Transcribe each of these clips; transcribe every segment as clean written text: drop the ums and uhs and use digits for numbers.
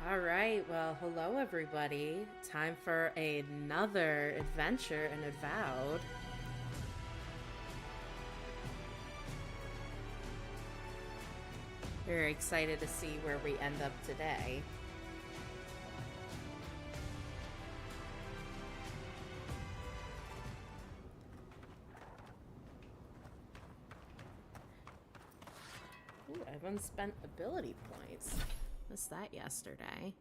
All right, well, hello everybody. Time for another adventure in Avowed. Very excited to see where we end up today. Ooh, I have unspent ability points. Missed that yesterday.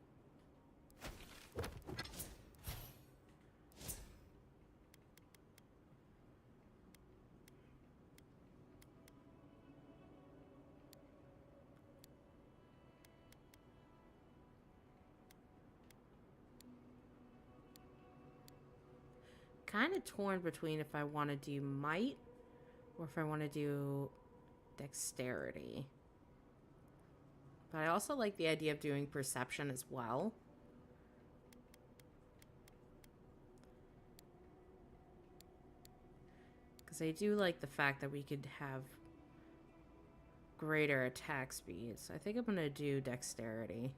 Kind of torn between if I want to do might or if I want to do dexterity. But I also like the idea of doing perception as well. Because I do like the fact that we could have greater attack speed. So I think I'm going to do dexterity.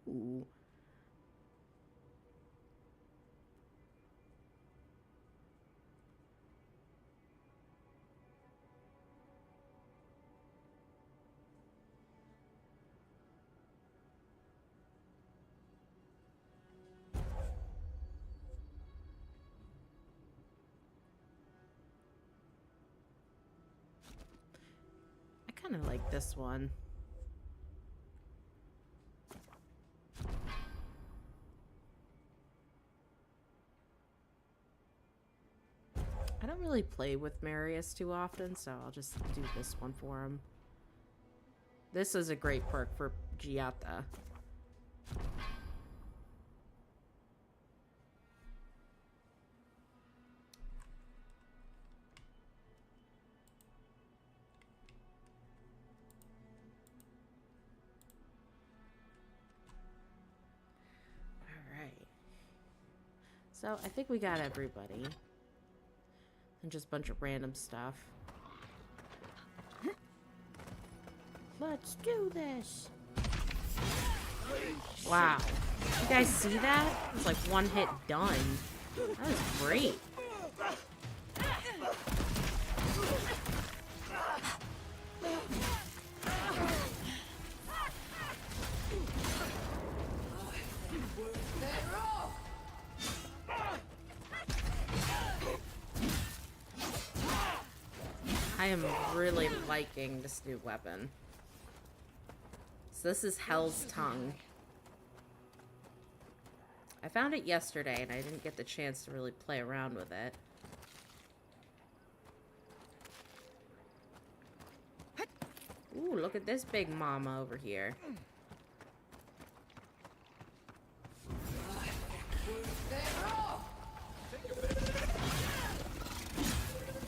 Ooh. I kind of like this one. I don't really play with Marius too often, so I'll just do this one for him. This is a great perk for Giata. Alright. So, I think we got everybody. And just a bunch of random stuff. Let's do this! Wow. You guys see that? It's like one hit done. That was great. I am really liking this new weapon. So this is Hell's Tongue. I found it yesterday and I didn't get the chance to really play around with it. Ooh, look at this big mama over here.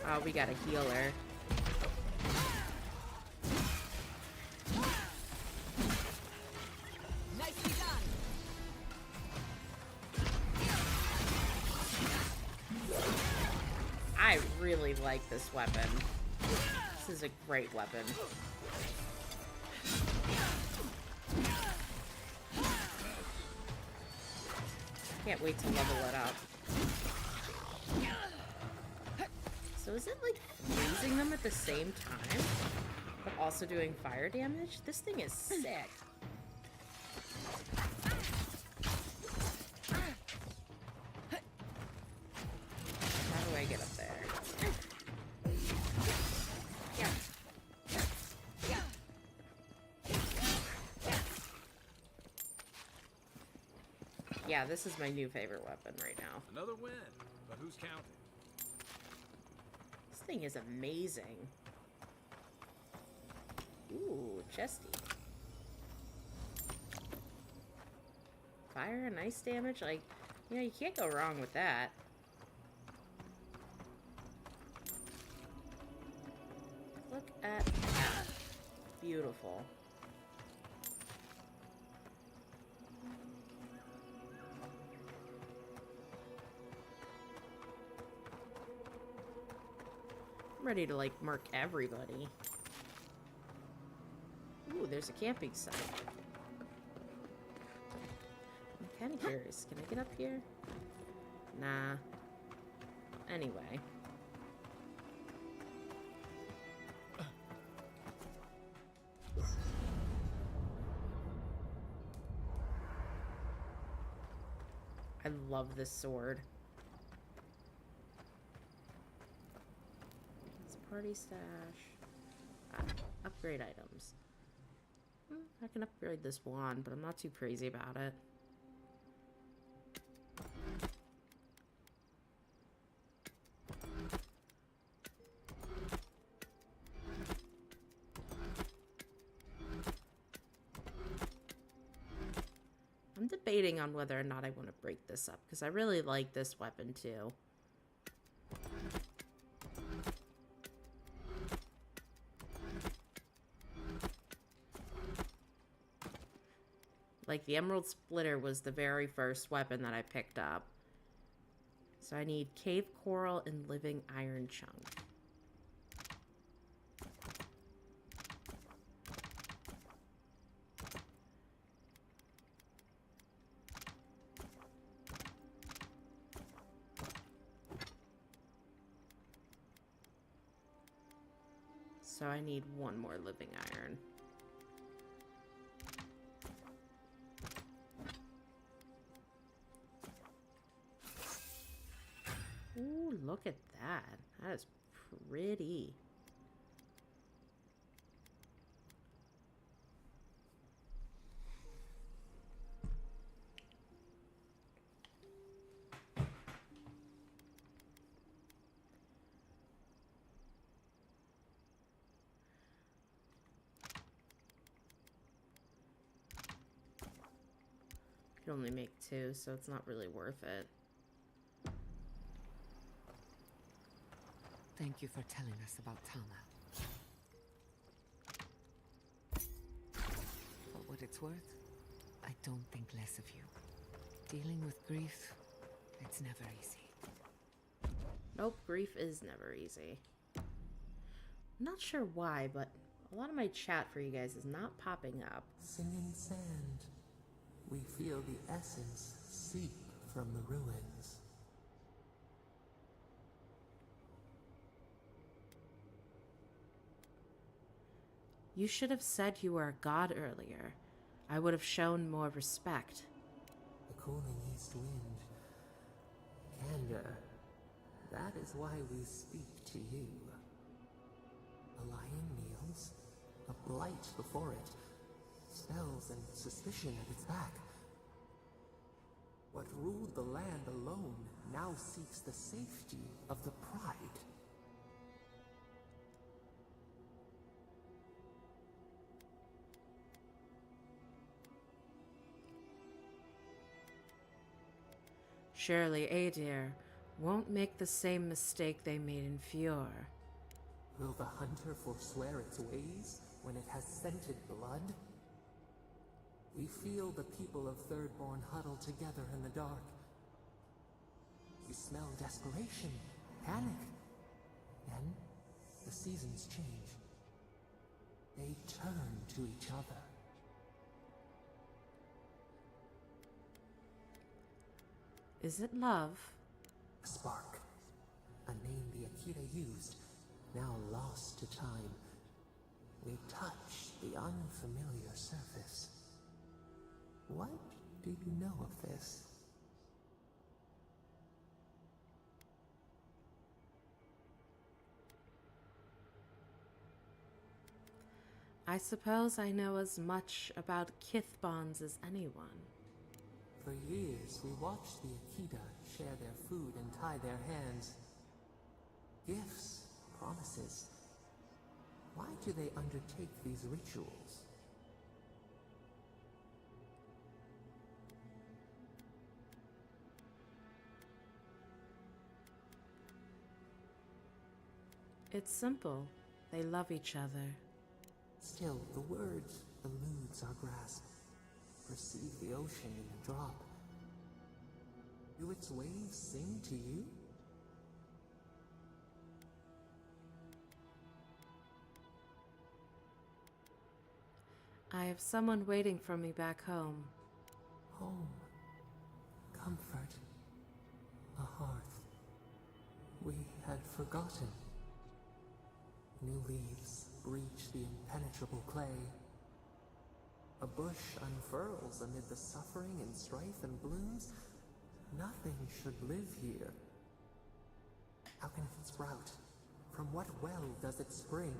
Oh, we got a healer. I really like this weapon. This is a great weapon. Can't wait to level it up. So is it like freezing them at the same time, but also doing fire damage? This thing is sick. How do I get up there? Yeah, this is my new favorite weapon right now. Another win, but who's counting? This thing is amazing. Ooh, chesty. Fire and ice damage, like, you know, you can't go wrong with that. Look at that. Beautiful. ready to, like, murk everybody. Ooh, there's a camping site. I'm kind of curious. Can I get up here? Nah. Anyway. I love this sword. It's party stash. Ah, upgrade items. I can upgrade this wand, but I'm not too crazy about it. I'm debating on whether or not I want to break this up, because I really like this weapon too. Like, the Emerald Splitter was the very first weapon that I picked up. So I need Cave Coral and Living Iron Chunk. So I need one more Living Iron. Ooh, look at that. That is pretty. Could only make 2, so it's not really worth it. Thank you for telling us about Tama. For what it's worth, I don't think less of you. Dealing with grief, it's never easy. Nope, grief is never easy. I'm not sure why, but a lot of my chat for you guys is not popping up. Singing sand. We feel the essence seep from the ruins. You should have said you were a god earlier. I would have shown more respect. The cooling east wind. Candor. That is why we speak to you. A lion kneels, a blight before it, spells and suspicion at its back. What ruled the land alone now seeks the safety of the pride. Surely Adir won't make the same mistake they made in Fjord. Will the hunter forswear its ways when it has scented blood? We feel the people of Thirdborn huddle together in the dark. We smell desperation, panic. Then, the seasons change. They turn to each other. Is it love? A spark. A name the Akita used, now lost to time. We touch the unfamiliar surface. What do you know of this? I suppose I know as much about kith bonds as anyone. For years, we watched the Akita share their food and tie their hands. Gifts, promises. Why do they undertake these rituals? It's simple. They love each other. Still, the word eludes our grasp. Perceive the ocean in a drop. Do its waves sing to you? I have someone waiting for me back home. Home. Comfort. A hearth. We had forgotten. New leaves breach the impenetrable clay. A bush unfurls amid the suffering and strife and blooms. Nothing should live here. How can it sprout? From what well does it spring?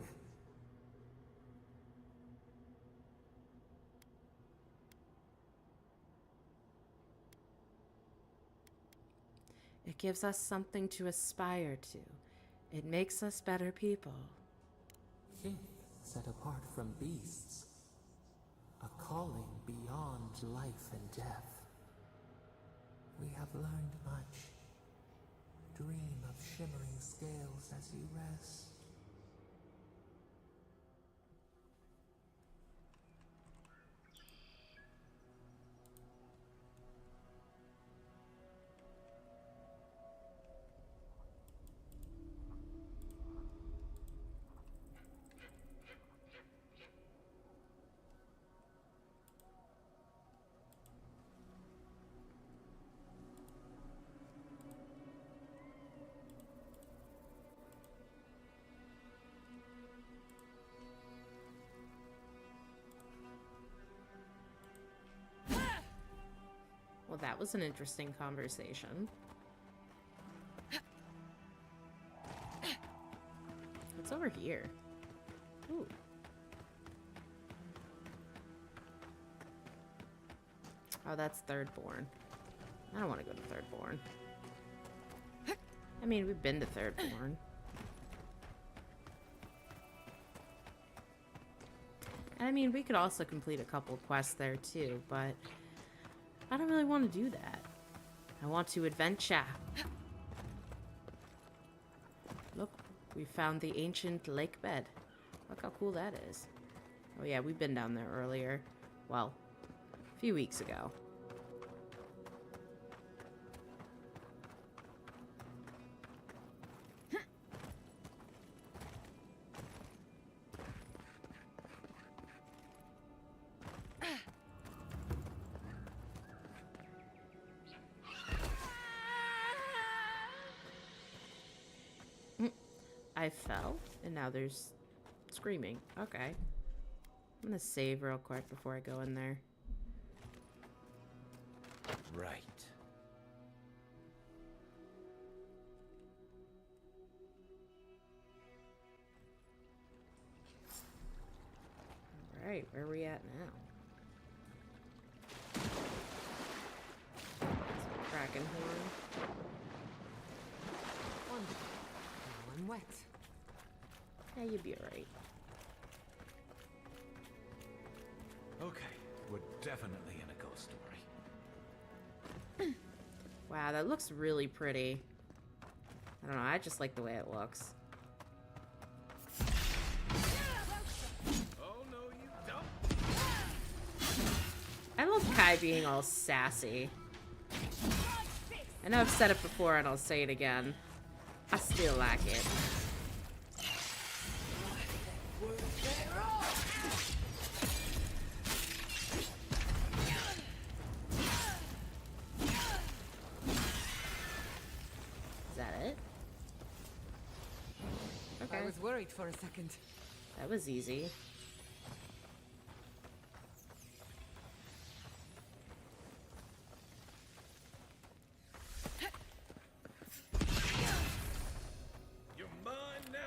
It gives us something to aspire to. It makes us better people. Kith set apart from beasts. A calling beyond life and death. We have learned much. Dream of shimmering scales as you rest. Well, that was an interesting conversation. What's over here? Ooh. Oh, that's Thirdborn. I don't want to go to Thirdborn. I mean, we've been to Thirdborn. And I mean, we could also complete a couple quests there too, but I don't really want to do that. I want to adventure. Look, we found the ancient lake bed. Look how cool that is. Oh yeah, we've been down there earlier. Well, a few weeks ago. I fell, and now there's screaming. Okay. I'm gonna save real quick before I go in there. Right. Alright, where are we at now? Kraken horn. Wonderful. Now I'm wet. Yeah, you'd be alright. Okay, we're definitely in a ghost story. Wow, that looks really pretty. I don't know, I just like the way it looks. Oh no, you don't. I love Kai being all sassy. I know I've said it before and I'll say it again. I still like it. Is that it? Okay. I was worried for a second. That was easy. You're mine now.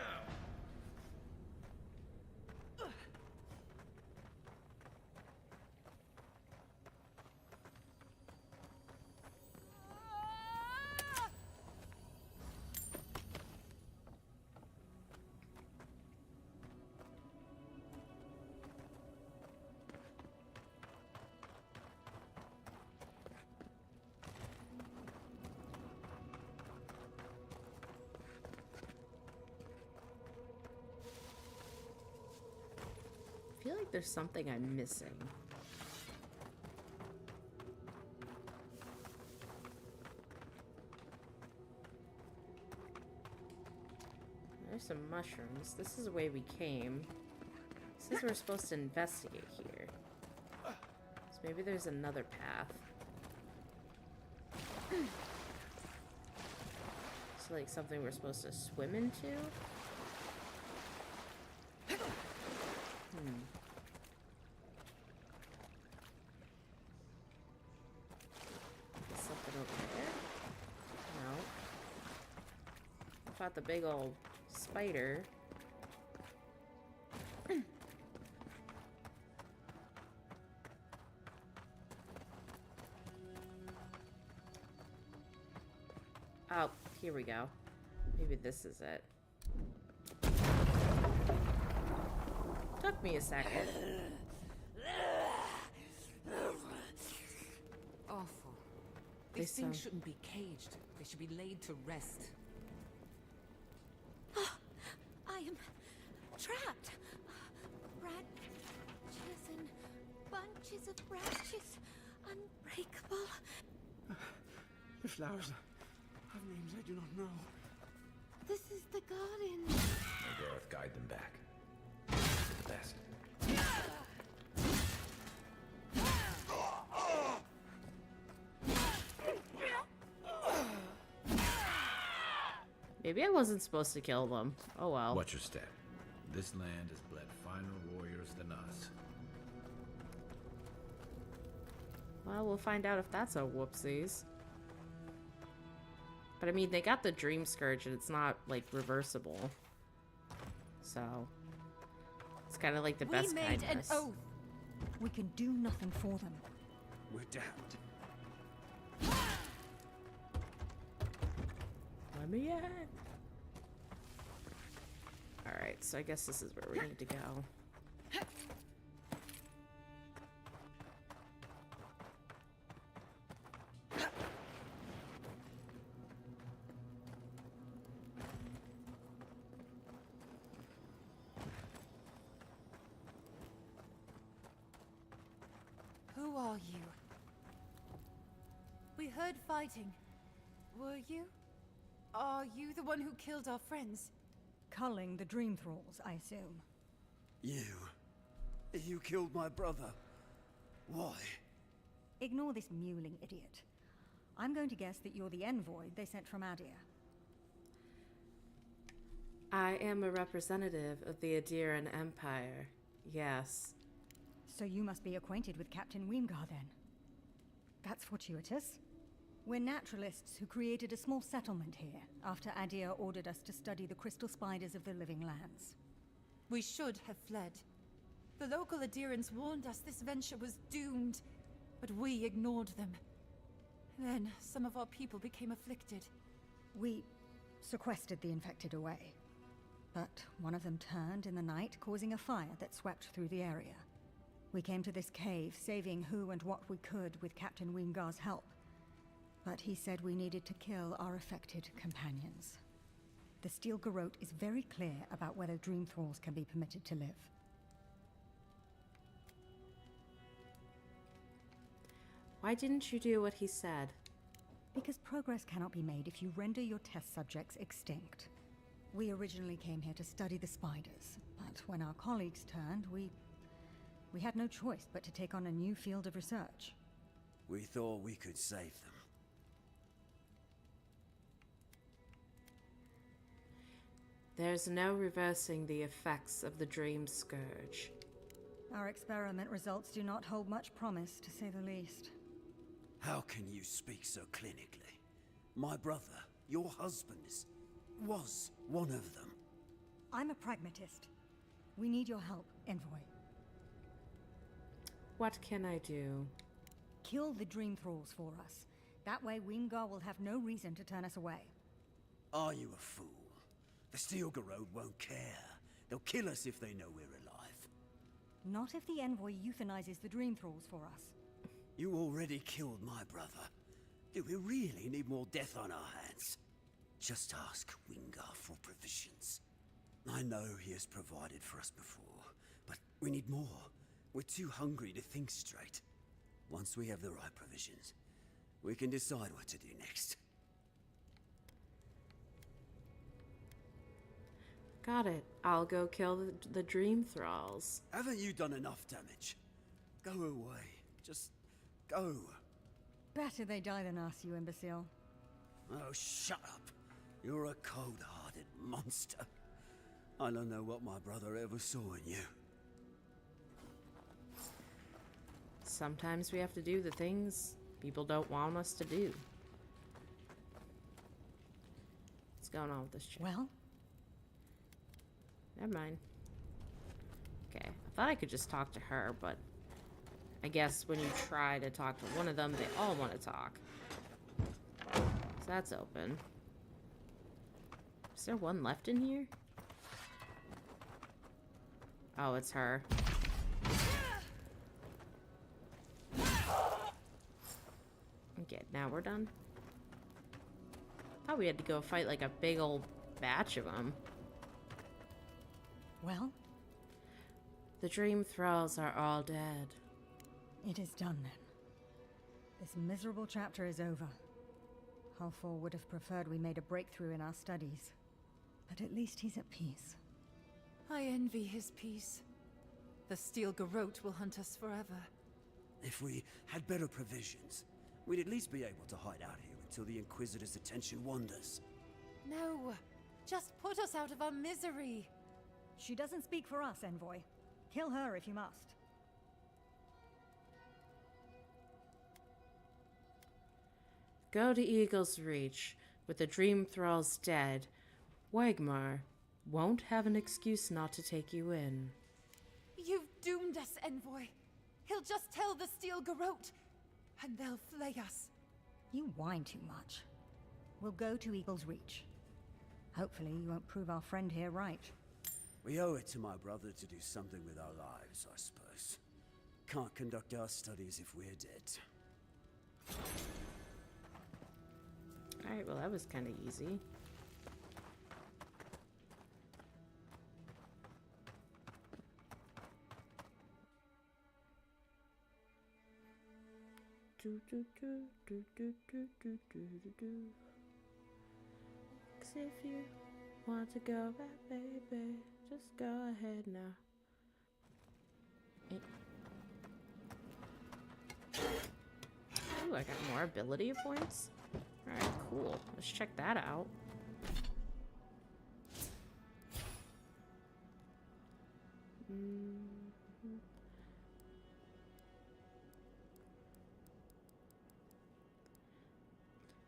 I feel like there's something I'm missing. There's some mushrooms. This is the way we came. It says we're supposed to investigate here. Maybe there's another path. It's like something we're supposed to swim into? Something over there? No. I fought the big old spider. Oh, here we go. Maybe this is it. Took me a second. Awful. They These things sound- shouldn't be caged. They should be laid to rest. I am trapped. Branches and bunches of branches. Unbreakable. The flowers have names I do not know. This is the garden. May the earth guide them back. The best. Maybe I wasn't supposed to kill them. Oh well. Watch your step. This land has bled finer warriors than us. Well, we'll find out if that's a whoopsies. But I mean, they got the Dream Scourge and it's not, like, reversible. So, it's kind of like the best We made kindness. an oath. We can do nothing for them. We're damned. Let me in. Alright, so I guess this is where we need to go. Who are you? We heard fighting. Were you? Are you the one who killed our friends? Culling the Dream Thralls, I assume. You killed my brother. Why? Ignore this mewling idiot. I'm going to guess that you're the envoy they sent from Adir. I am a representative of the Adiran Empire. Yes. So you must be acquainted with Captain Weemgar then. That's fortuitous. We're naturalists who created a small settlement here after Adir ordered us to study the crystal spiders of the living lands. We should have fled. The local Adirans warned us this venture was doomed, but we ignored them. Then some of our people became afflicted. We sequestered the infected away. But one of them turned in the night, causing a fire that swept through the area. We came to this cave, saving who and what we could with Captain Weemgar's help. But he said we needed to kill our affected companions. The Steel Garrote is very clear about whether Dream Thralls can be permitted to live. Why didn't you do what he said? Because progress cannot be made if you render your test subjects extinct. We originally came here to study the spiders, but when our colleagues turned, we had no choice but to take on a new field of research. We thought we could save them. There's no reversing the effects of the Dream Scourge. Our experiment results do not hold much promise, to say the least. How can you speak so clinically? My brother, your husband, was one of them. I'm a pragmatist. We need your help, Envoy. What can I do? Kill the Dream Thralls for us. That way Weemgar will have no reason to turn us away. Are you a fool? The Steel Garrote won't care. They'll kill us if they know we're alive. Not if the Envoy euthanizes the Dream Thralls for us. You already killed my brother. Do we really need more death on our hands? Just ask Weemgar for provisions. I know he has provided for us before, but we need more. We're too hungry to think straight. Once we have the right provisions, we can decide what to do next. Got it. I'll go kill the Dream Thralls. Haven't you done enough damage? Go away. Just go. Better they die than us, you imbecile. Oh, shut up. You're a cold-hearted monster. I don't know what my brother ever saw in you. Sometimes we have to do the things people don't want us to do. What's going on with this chick? Well? Never mind. Okay, I thought I could just talk to her, but I guess when you try to talk to one of them, they all want to talk. So that's open. Is there one left in here? Oh, it's her. Okay, now we're done. Oh, we had to go fight like a big old batch of them. Well? The dream thralls are all dead. It is done then. This miserable chapter is over. Halfor would have preferred we made a breakthrough in our studies. But at least he's at peace. I envy his peace. The steel garrote will hunt us forever. If we had better provisions, we'd at least be able to hide out here until the Inquisitor's attention wanders. No, just put us out of our misery. She doesn't speak for us, Envoy. Kill her if you must. Go to Eagle's Reach. With the dream thralls dead, Wagmar won't have an excuse not to take you in. You've doomed us, Envoy. He'll just tell the steel garrote, and they'll flay us. You whine too much. We'll go to Eagle's Reach. Hopefully you won't prove our friend here right. We owe it to my brother to do something with our lives, I suppose. Can't conduct our studies if we're dead. Alright, well that was kind of easy. Do do do do do do do do do do. 'Cause if you want to go back, baby, just go ahead now. Ooh, I got more ability points. Alright, cool. Let's check that out.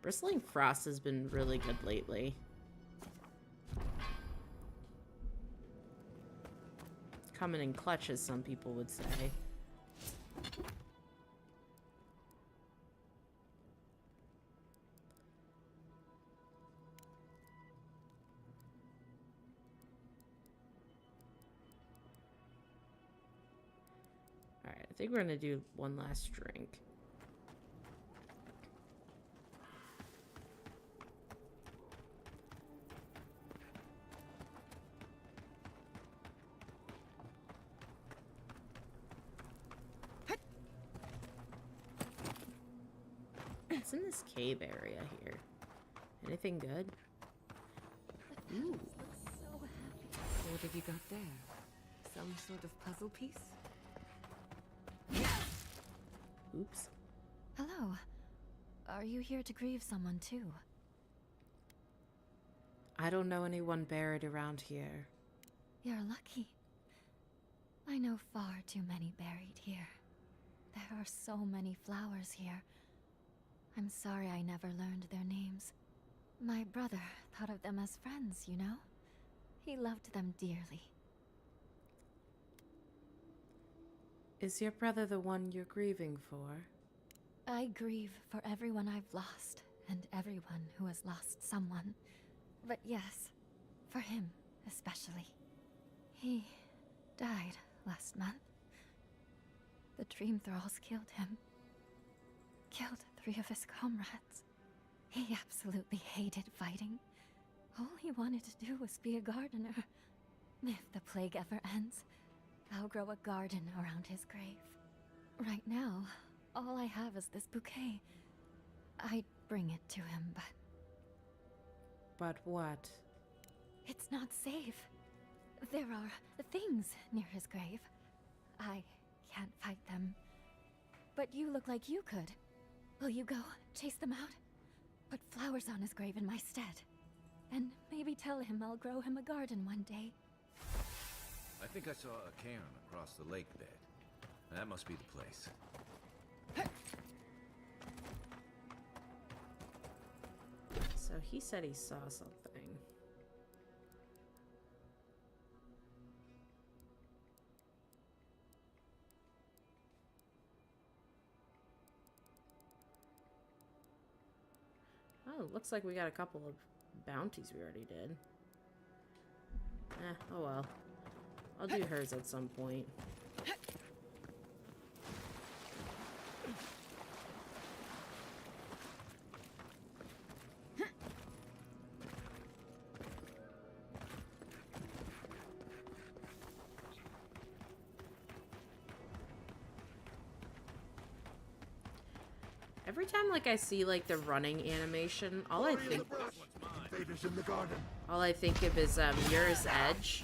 Bristling Frost has been really good lately. Coming in clutch, as some people would say. Alright, I think we're gonna do one last drink. What's in this cave area here? Anything good? Ooh. So happy. What have you got there? Some sort of puzzle piece? Oops. Hello. Are you here to grieve someone too? I don't know anyone buried around here. You're lucky. I know far too many buried here. There are so many flowers here. I'm sorry I never learned their names. My brother thought of them as friends, you know? He loved them dearly. Is your brother the one you're grieving for? I grieve for everyone I've lost, and everyone who has lost someone. But yes, for him especially. He died last month. The Dream Thralls killed him. Killed 3 of his comrades. He absolutely hated fighting. All he wanted to do was be a gardener. If the plague ever ends, I'll grow a garden around his grave. Right now, all I have is this bouquet. I'd bring it to him, but... But what? It's not safe. There are things near his grave. I can't fight them. But you look like you could. Will you go chase them out? Put flowers on his grave in my stead. And maybe tell him I'll grow him a garden one day. I think I saw a cairn across the lake bed. That must be the place. So he said he saw something. Oh, looks like we got a couple of bounties we already did. Oh well. I'll do hers at some point. Every time, like, I see, like, the running animation, all I think of is, Mirror's Edge.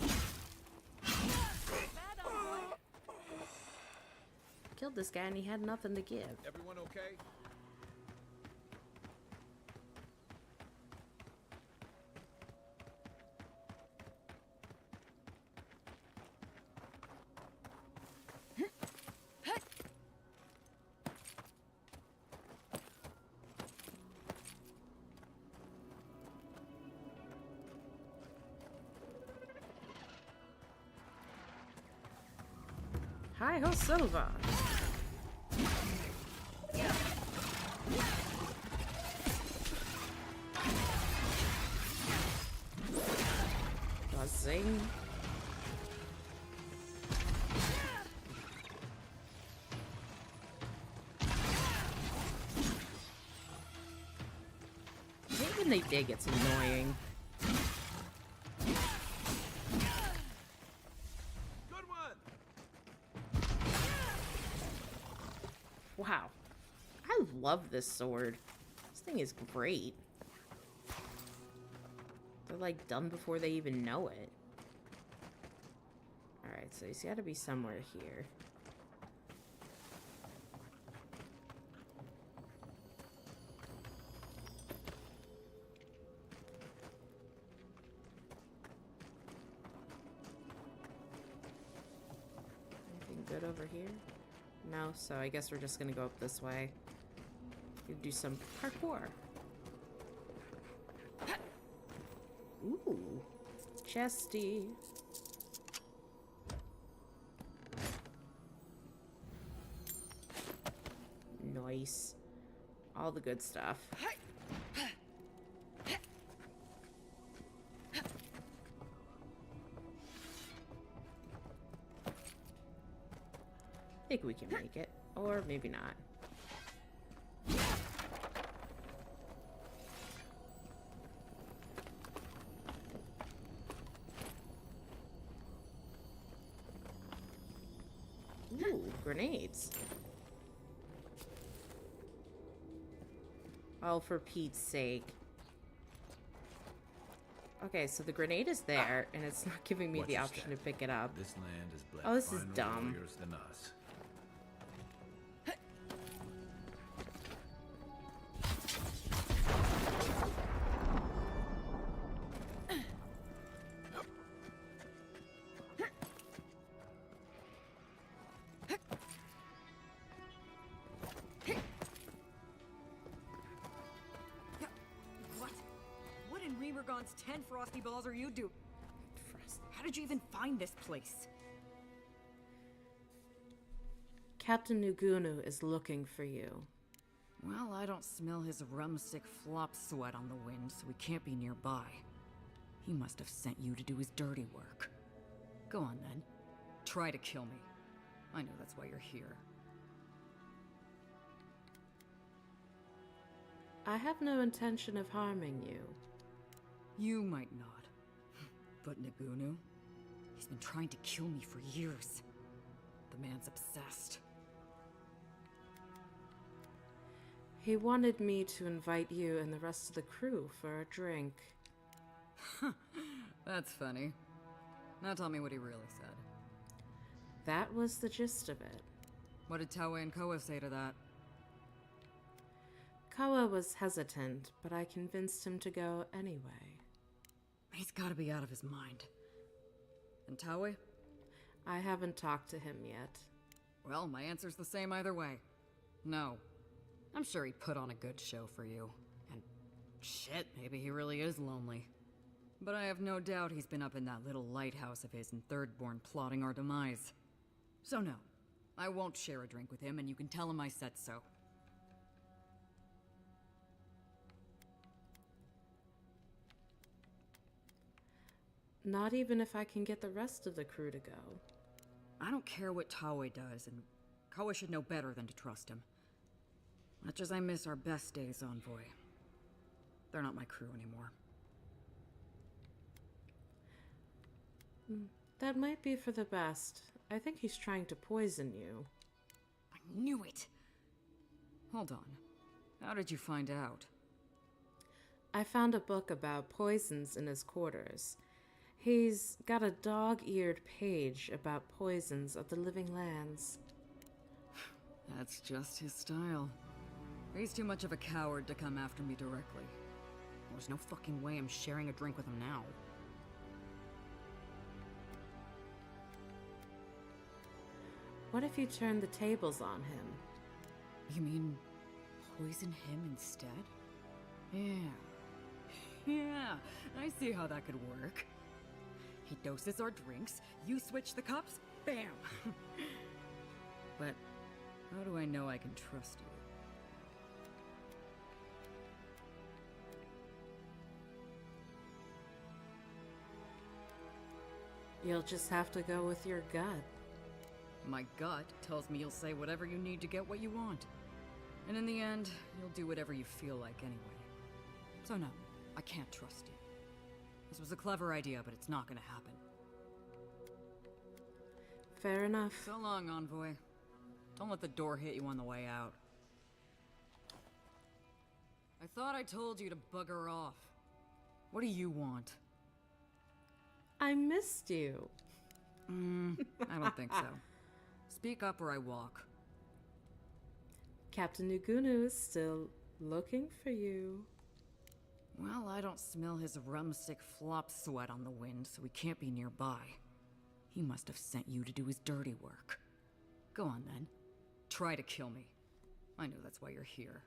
Killed this guy and he had nothing to give. Everyone okay? Hi ho Silva. Buzzing. I hate when they dig, it's annoying. Wow. I love this sword. This thing is great. They're like done before they even know it. Alright, so he's got to be somewhere here. Anything good over here? No, so I guess we're just gonna go up this way. We do some parkour. Ooh, chesty. Nice. All the good stuff. I think we can make it, or maybe not. Ooh, grenades. Oh, for Pete's sake. Okay, so the grenade is there, and it's not giving me the option to pick it up. This land is bled Oh, this is finer dumb. warriors than us. What in Remergon's 10 frosty balls are you doing? Frost. How did you even find this place? Captain Nugunu is looking for you. Well, I don't smell his rumstick flop sweat on the wind, so he can't be nearby. He must have sent you to do his dirty work. Go on then. Try to kill me. I know that's why you're here. I have no intention of harming you. You might not. But Nagunu? He's been trying to kill me for years. The man's obsessed. He wanted me to invite you and the rest of the crew for a drink. That's funny. Now tell me what he really said. That was the gist of it. What did Taue and Koa say to that? Koa was hesitant, but I convinced him to go anyway. He's gotta be out of his mind. And Taue? I haven't talked to him yet. Well, my answer's the same either way. No. I'm sure he put on a good show for you. And shit, maybe he really is lonely. But I have no doubt he's been up in that little lighthouse of his in Thirdborn plotting our demise. So no, I won't share a drink with him, and you can tell him I said so. Not even if I can get the rest of the crew to go. I don't care what Taue does, and Koa should know better than to trust him. Much as I miss our best days, Envoy. They're not my crew anymore. That might be for the best. I think he's trying to poison you. I knew it! Hold on. How did you find out? I found a book about poisons in his quarters. He's got a dog-eared page about poisons of the living lands. That's just his style. He's too much of a coward to come after me directly. There's no fucking way I'm sharing a drink with him now. What if you turn the tables on him? You mean poison him instead? Yeah. Yeah, I see how that could work. He doses our drinks, you switch the cups, bam! But how do I know I can trust you? You'll just have to go with your gut. My gut tells me you'll say whatever you need to get what you want. And in the end, you'll do whatever you feel like anyway. So no, I can't trust you. This was a clever idea, but it's not gonna happen. Fair enough. So long, Envoy. Don't let the door hit you on the way out. I thought I told you to bugger off. What do you want? I missed you. I don't think so. Speak up or I walk. Captain Nugunu is still looking for you. Well, I don't smell his rumstick flop sweat on the wind, so he can't be nearby. He must have sent you to do his dirty work. Go on then. Try to kill me. I know that's why you're here.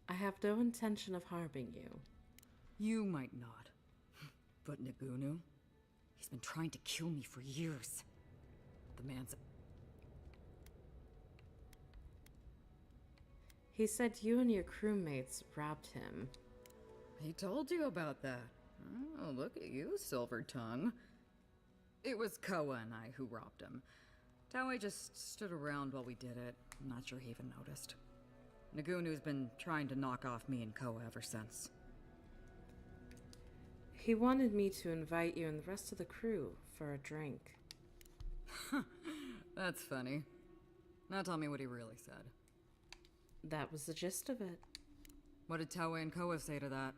I have no intention of harming you. You might not. But Nugunu? He's been trying to kill me for years. The man's... He said you and your crewmates robbed him. He told you about that. Oh, look at you, Silver Tongue. It was Koa and I who robbed him. Taue just stood around while we did it. I'm not sure he even noticed. Nagunu's been trying to knock off me and Koa ever since. He wanted me to invite you and the rest of the crew for a drink. That's funny. Now tell me what he really said. That was the gist of it. What did Taue and Koa say to that?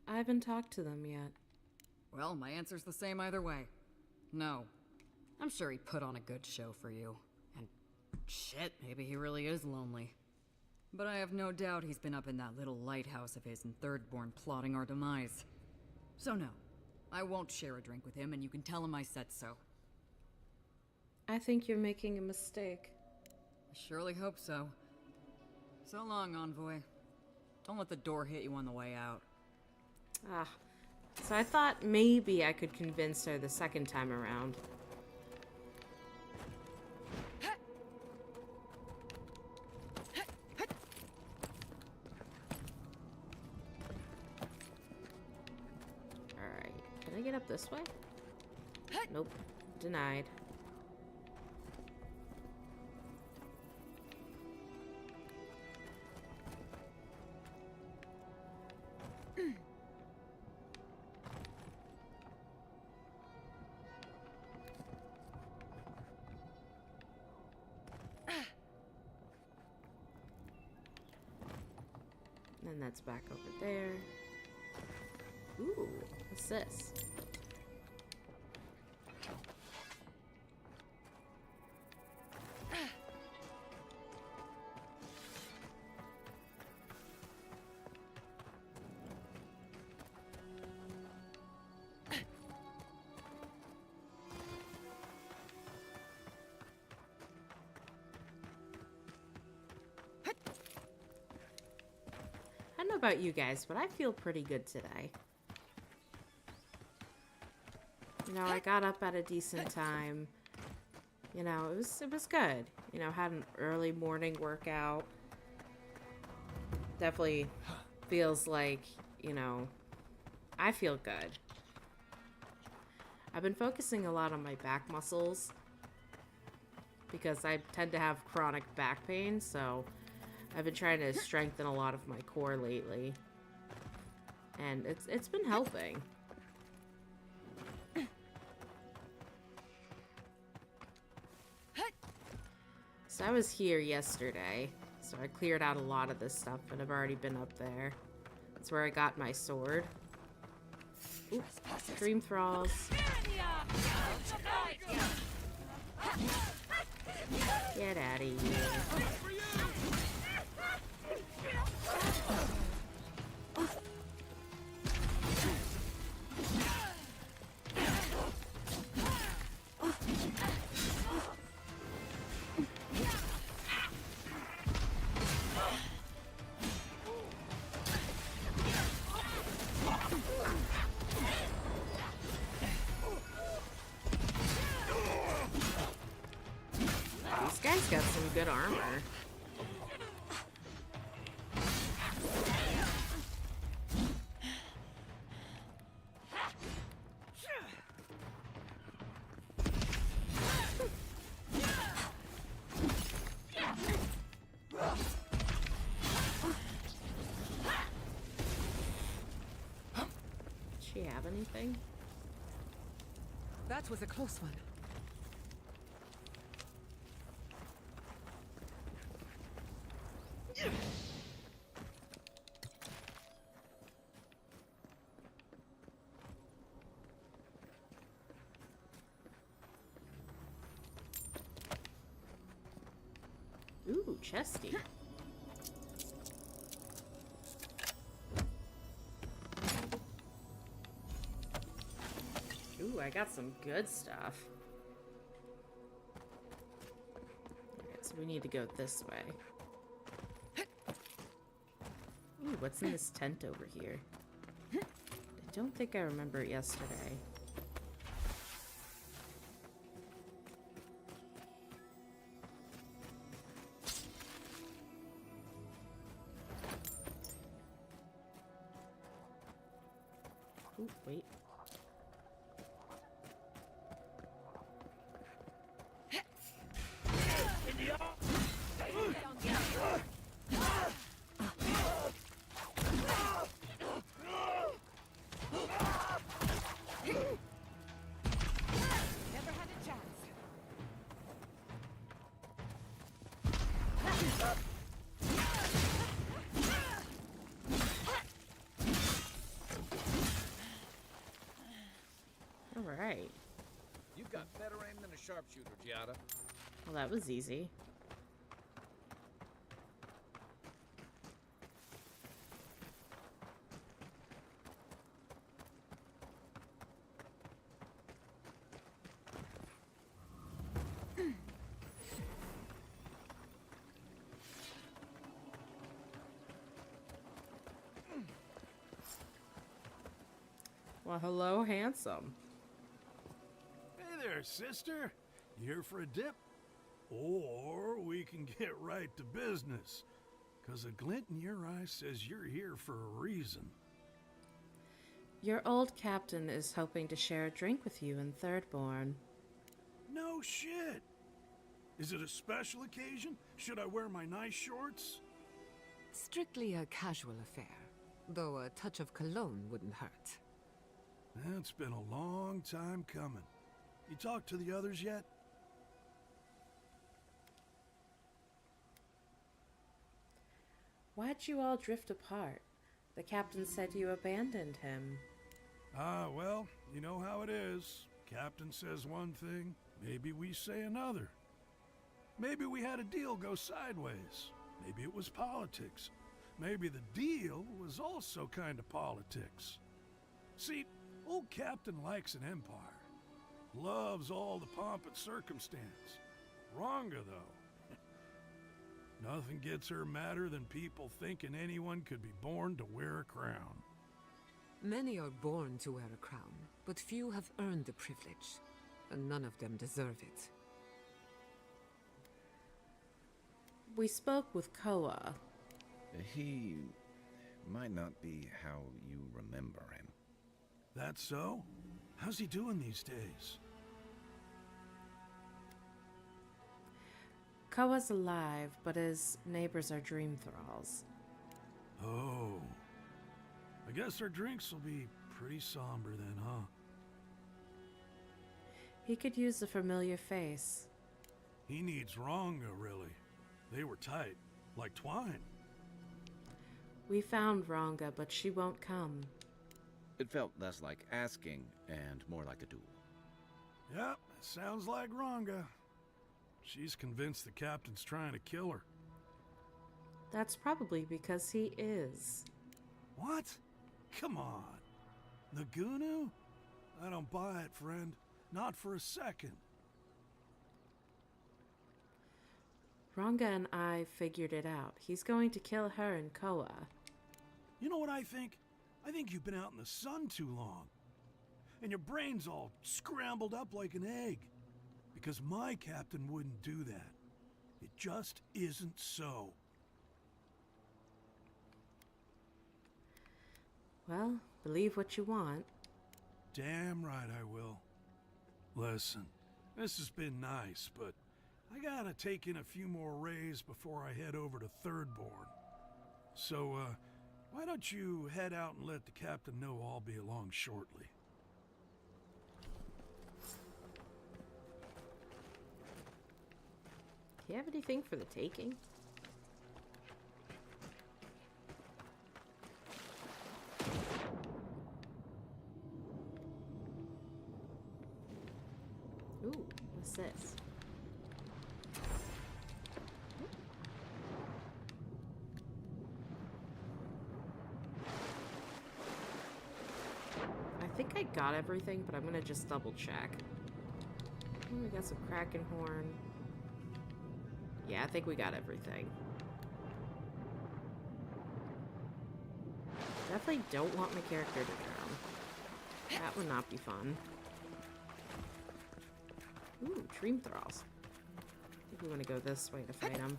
I haven't talked to them yet. Well, my answer's the same either way. No. I'm sure he put on a good show for you. And shit, maybe he really is lonely. But I have no doubt he's been up in that little lighthouse of his in Thirdborn plotting our demise. So no, I won't share a drink with him, and you can tell him I said so. I think you're making a mistake. I surely hope so. So long, Envoy. Don't let the door hit you on the way out. So I thought maybe I could convince her the second time around. Alright, can I get up this way? Nope, denied. And that's back over there. Ooh, what's this? know about you guys, but I feel pretty good today. You know, I got up at a decent time. You know, it was good. You know, had an early morning workout. Definitely feels like, you know, I feel good. I've been focusing a lot on my back muscles because I tend to have chronic back pain, so I've been trying to strengthen a lot of my core lately. And it's been helping. So I was here yesterday, so I cleared out a lot of this stuff, and I've already been up there. That's where I got my sword. Ooh, Dream Thralls. Get out of here. These guys got some good armor. Does she have anything? That was a close one. Ooh, chesty. Ooh, I got some good stuff. Okay, so we need to go this way. Ooh, what's in this tent over here? I don't think I remember it yesterday. Ooh, wait. Never had a chance. All right. You've got better aim than a sharpshooter, Giada. Well, that was easy. Well, hello, handsome. Hey there, sister. You here for a dip? Or we can get right to business. 'Cause a glint in your eye says you're here for a reason. Your old captain is hoping to share a drink with you in Thirdborn. No shit. Is it a special occasion? Should I wear my nice shorts? Strictly a casual affair, though a touch of cologne wouldn't hurt. It's been a long time coming. You talked to the others yet? Why'd you all drift apart? The captain said you abandoned him. Ah, well, you know how it is. Captain says one thing, maybe we say another. Maybe we had a deal go sideways. Maybe it was politics. Maybe the deal was also kind of politics. See, old Captain likes an empire. Loves all the pomp and circumstance. Wronga, though. Nothing gets her madder than people thinking anyone could be born to wear a crown. Many are born to wear a crown, but few have earned the privilege, and none of them deserve it. We spoke with Koa. He might not be how you remember him. That so? How's he doing these days? Koa's alive, but his neighbors are dream thralls. Oh. I guess our drinks will be pretty somber then, huh? He could use a familiar face. He needs Ronga, really. They were tight, like twine. We found Ronga, but she won't come. It felt less like asking and more like a duel. Yep, sounds like Ronga. She's convinced the captain's trying to kill her. That's probably because he is. What? Come on. Nagunu? I don't buy it, friend. Not for a second. Ronga and I figured it out. He's going to kill her and Koa. You know what I think? I think you've been out in the sun too long. And your brain's all scrambled up like an egg. Because my captain wouldn't do that. It just isn't so. Well, believe what you want. Damn right I will. Listen, this has been nice, but I gotta take in a few more rays before I head over to Thirdborn. So, why don't you head out and let the captain know I'll be along shortly. Do you have anything for the taking? Ooh, what's this? I think I got everything, but I'm gonna just double check. Oh, we got some Kraken horn. Yeah, I think we got everything. Definitely don't want my character to drown. That would not be fun. Ooh, Dream Thralls. I think we want to go this way to fight them.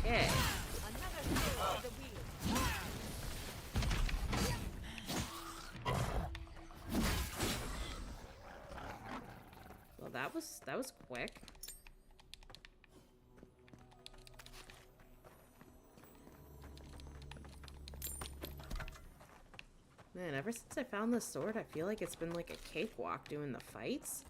Okay. Well, that was quick. Man, ever since I found this sword, I feel like it's been like a cakewalk doing the fights.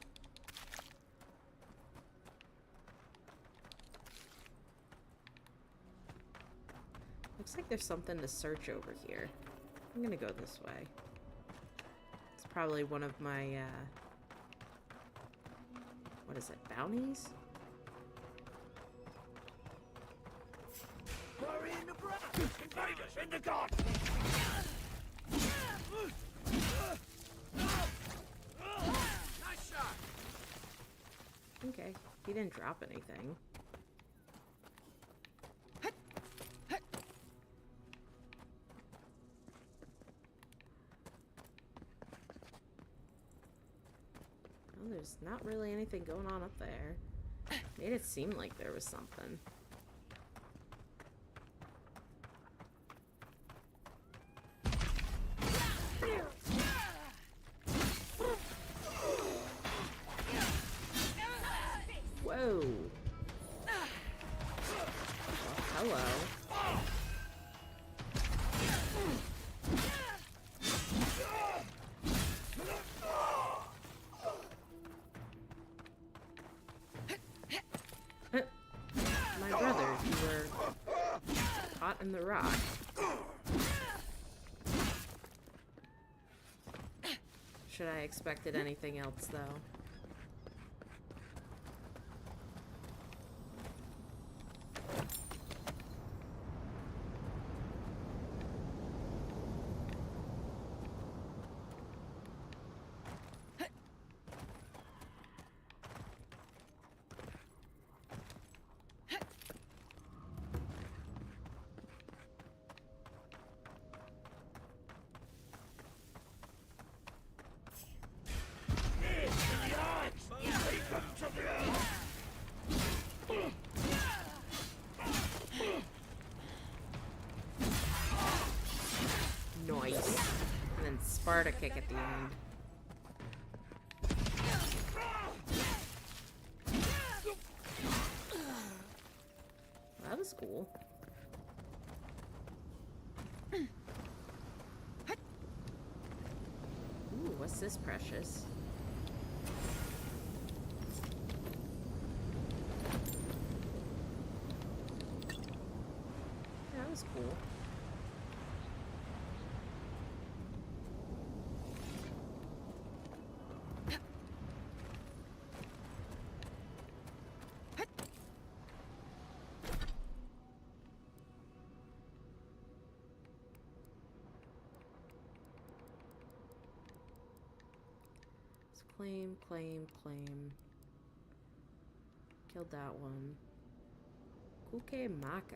Looks like there's something to search over here. I'm gonna go this way. It's probably one of my, what is it, bounties? Invaders in the garden! Nice shot! Okay, he didn't drop anything. Well, there's not really anything going on up there. Made it seem like there was something. Whoa. Well, hello. My brother, you were caught in the rock. Should I expected anything else, though? Nice. And then Sparta kick at the end. That was cool. Ooh, what's this precious? That was cool. Claim, claim, claim. Killed that one. Kuke Maka.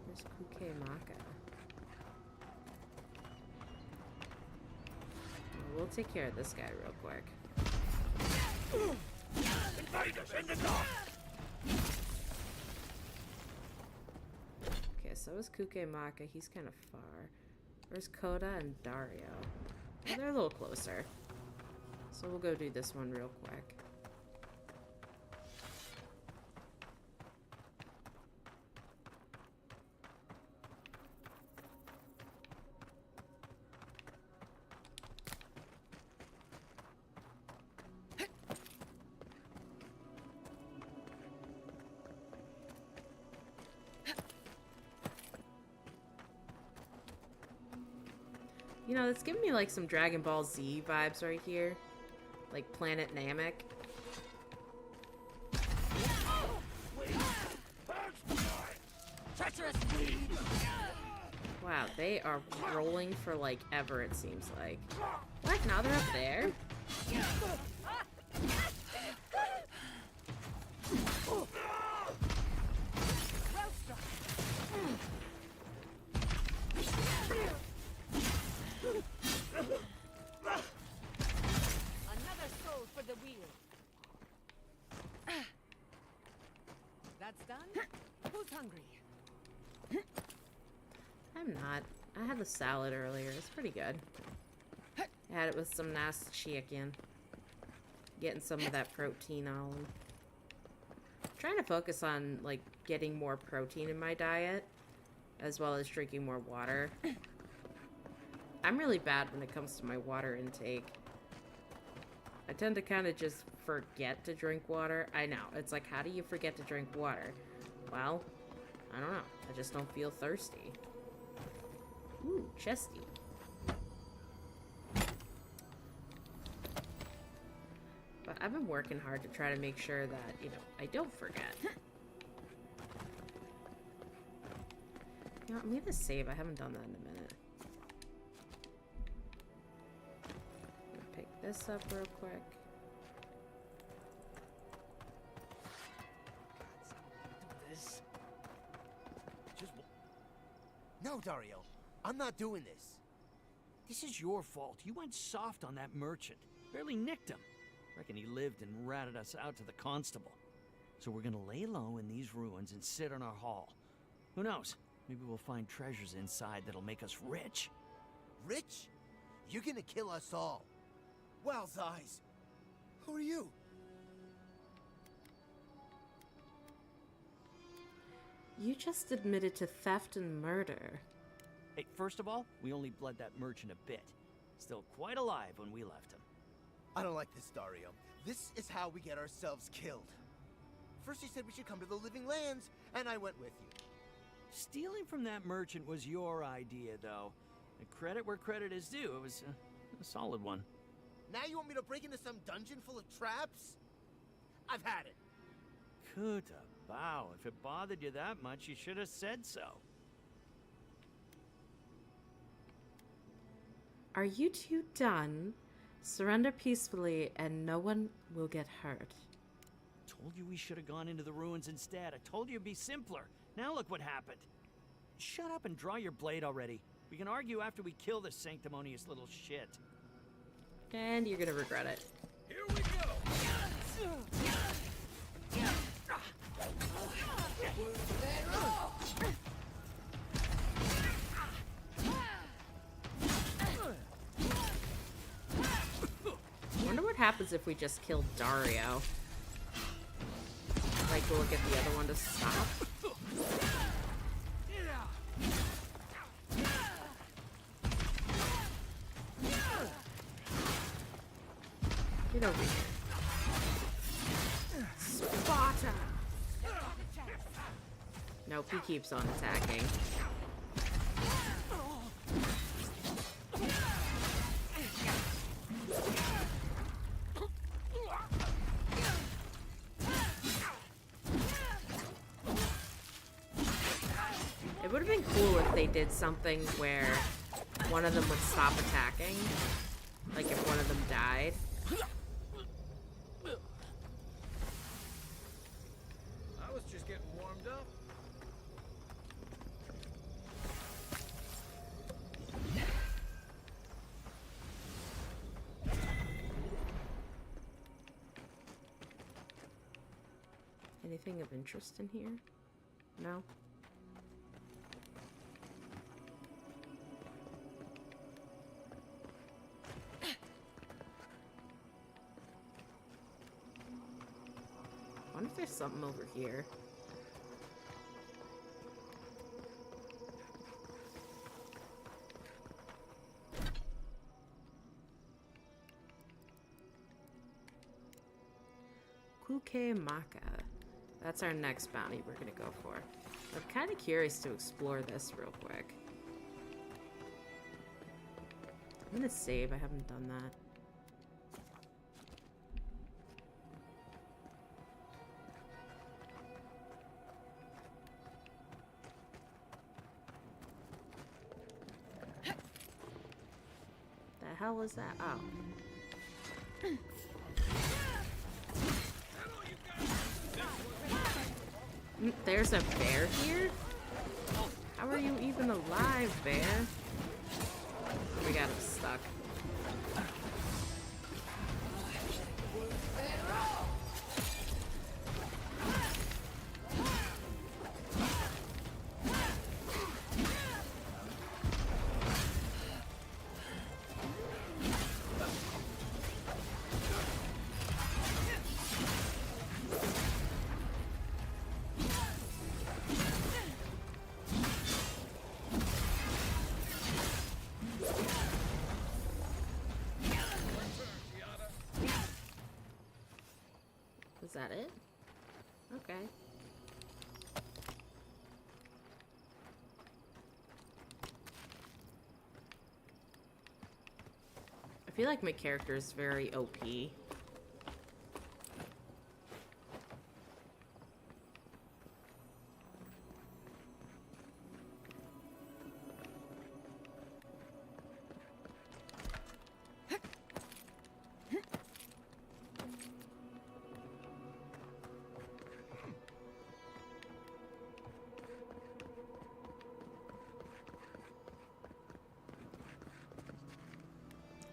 Where's Kuke Maka? Well, we'll take care of this guy real quick. Okay, so is Kuke Maka. He's kind of far. Where's Koda and Dario? Well, they're a little closer. So we'll go do this one real quick. You know, it's giving me like some Dragon Ball Z vibes right here. Like Planet Namek. Wow, they are rolling for like ever, it seems like. What? Now they're up there? I'm not. I had the salad earlier. It's pretty good. I had it with some nice chicken. Getting some of that protein on. I'm trying to focus on, like, getting more protein in my diet. As well as drinking more water. I'm really bad when it comes to my water intake. I tend to kind of just forget to drink water. I know. It's like, how do you forget to drink water? Well, I don't know. I just don't feel thirsty. Ooh, chesty. But I've been working hard to try to make sure that, you know, I don't forget. You know, I'm gonna save. I haven't done that in a minute. I'm gonna pick this up real quick. This. No, Dario. I'm not doing this. This is your fault. You went soft on that merchant. Barely nicked him. Reckon he lived and ratted us out to the constable. So we're gonna lay low in these ruins and sit on our haul. Who knows? Maybe we'll find treasures inside that'll make us rich. Rich? You're gonna kill us all. Wow's eyes. Who are you? You just admitted to theft and murder. Hey, first of all, we only bled that merchant a bit. Still quite alive when we left him. I don't like this, Dario. This is how we get ourselves killed. First you said we should come to the Living Lands, and I went with you. Stealing from that merchant was your idea, though. And credit where credit is due. It was A solid one. Now you want me to break into some dungeon full of traps? I've had it. Kuta, bow. If it bothered you that much, you should have said so. Are you two done? Surrender peacefully and no one will get hurt. Told you we should have gone into the ruins instead. I told you it'd be simpler. Now look what happened. Shut up and draw your blade already. We can argue after we kill this sanctimonious little shit. And you're gonna regret it. Here we go! I wonder what happens if we just kill Dario. Like, will it get the other one to stop? Get over here. Sparta! Nope, he keeps on attacking. It would have been cool if they did something where one of them would stop attacking. Like if one of them died. I was just getting warmed up. Anything of interest in here? No? I wonder if there's something over here. Kuke Maka. That's our next bounty we're gonna go for. I'm kind of curious to explore this real quick. I'm gonna save. I haven't done that. The hell is that? Oh. There's a bear here? How are you even alive, bear? We got him stuck. Is that it? Okay. I feel like my character is very OP.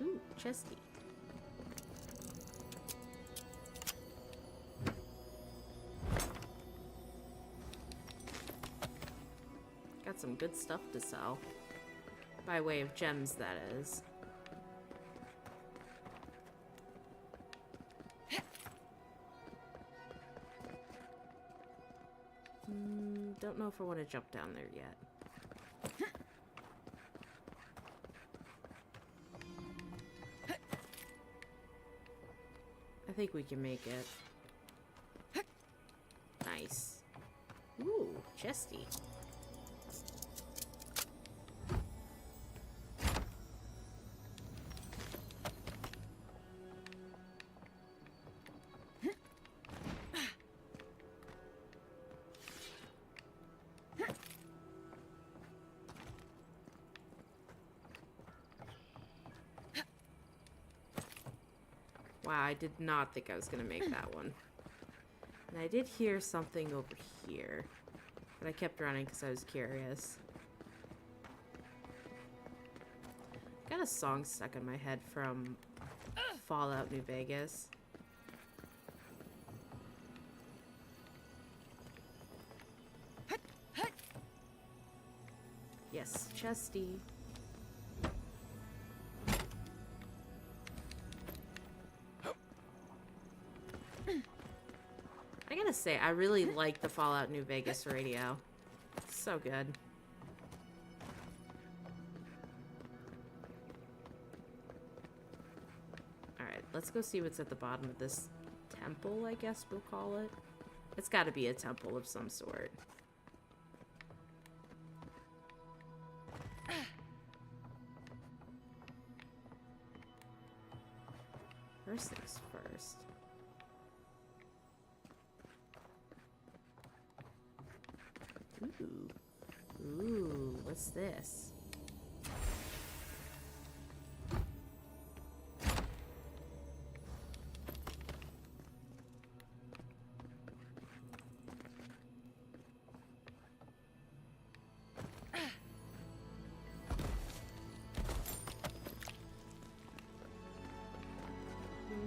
Ooh, chesty. Got some good stuff to sell. By way of gems, that is. Don't know if I want to jump down there yet. I think we can make it. Nice. Ooh, chesty. Wow, I did not think I was going to make that one. And I did hear something over here. But I kept running because I was curious. Got a song stuck in my head from Fallout New Vegas. Yes, Chesty. I gotta say, I really like the Fallout New Vegas radio. It's so good. Alright, let's go see what's at the bottom of this temple, I guess we'll call it. It's gotta be a temple of some sort. First things first. Ooh. Ooh, what's this?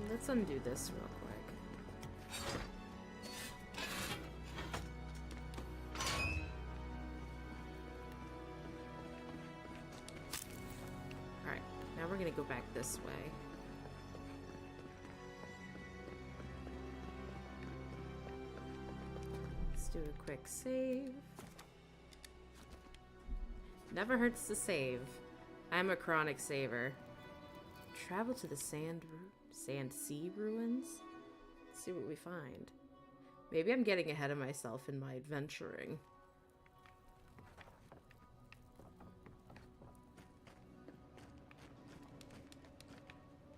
Let's undo this real quick. Alright, now we're gonna go back this way. Let's do a quick save. Never hurts to save. I'm a chronic saver. Travel to the Sand Sea ruins? Let's see what we find. Maybe I'm getting ahead of myself in my adventuring.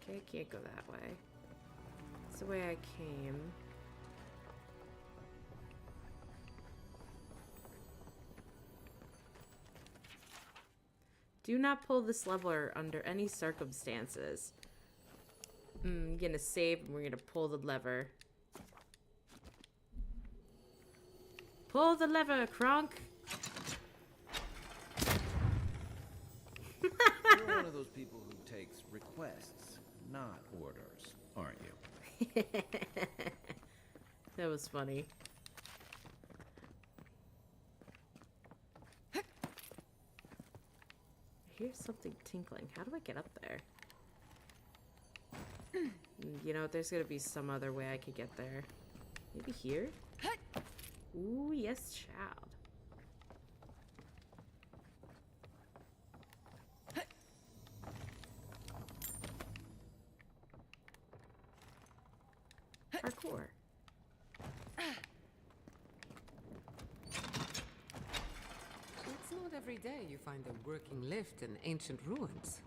Okay, I can't go that way. It's the way I came. Do not pull this lever under any circumstances. I'm gonna save and we're gonna pull the lever. Pull the lever, Kronk! You're one of those people who takes requests, not orders, aren't you? That was funny. I hear something tinkling. How do I get up there? You know, there's gonna be some other way I could get there. Maybe here? Ooh, yes, child. Parkour. It's not every day you find a working lift in ancient ruins.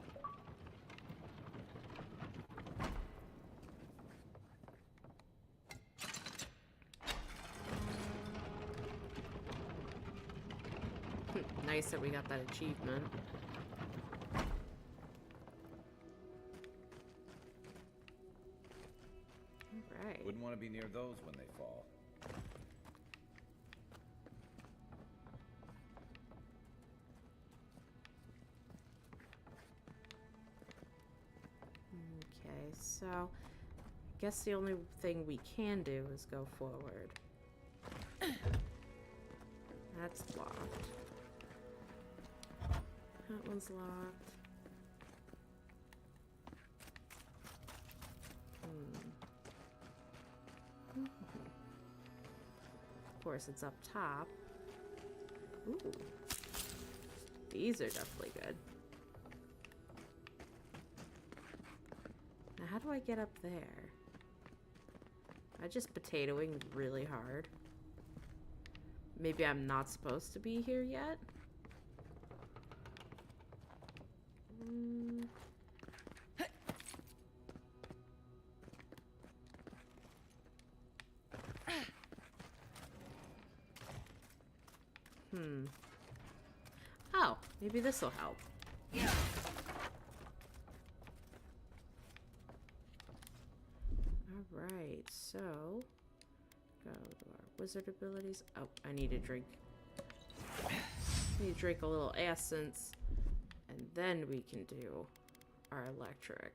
Nice that we got that achievement. Alright. Wouldn't want to be near those when they fall. Okay, so I guess the only thing we can do is go forward. That's locked. That one's locked. Of course, it's up top. Ooh. These are definitely good. Now, how do I get up there? Am I just potatoing really hard? Maybe I'm not supposed to be here yet? Oh, maybe this will help. Alright, so go to our wizard abilities. Oh, I need to drink. I need to drink a little essence, and then we can do our electric.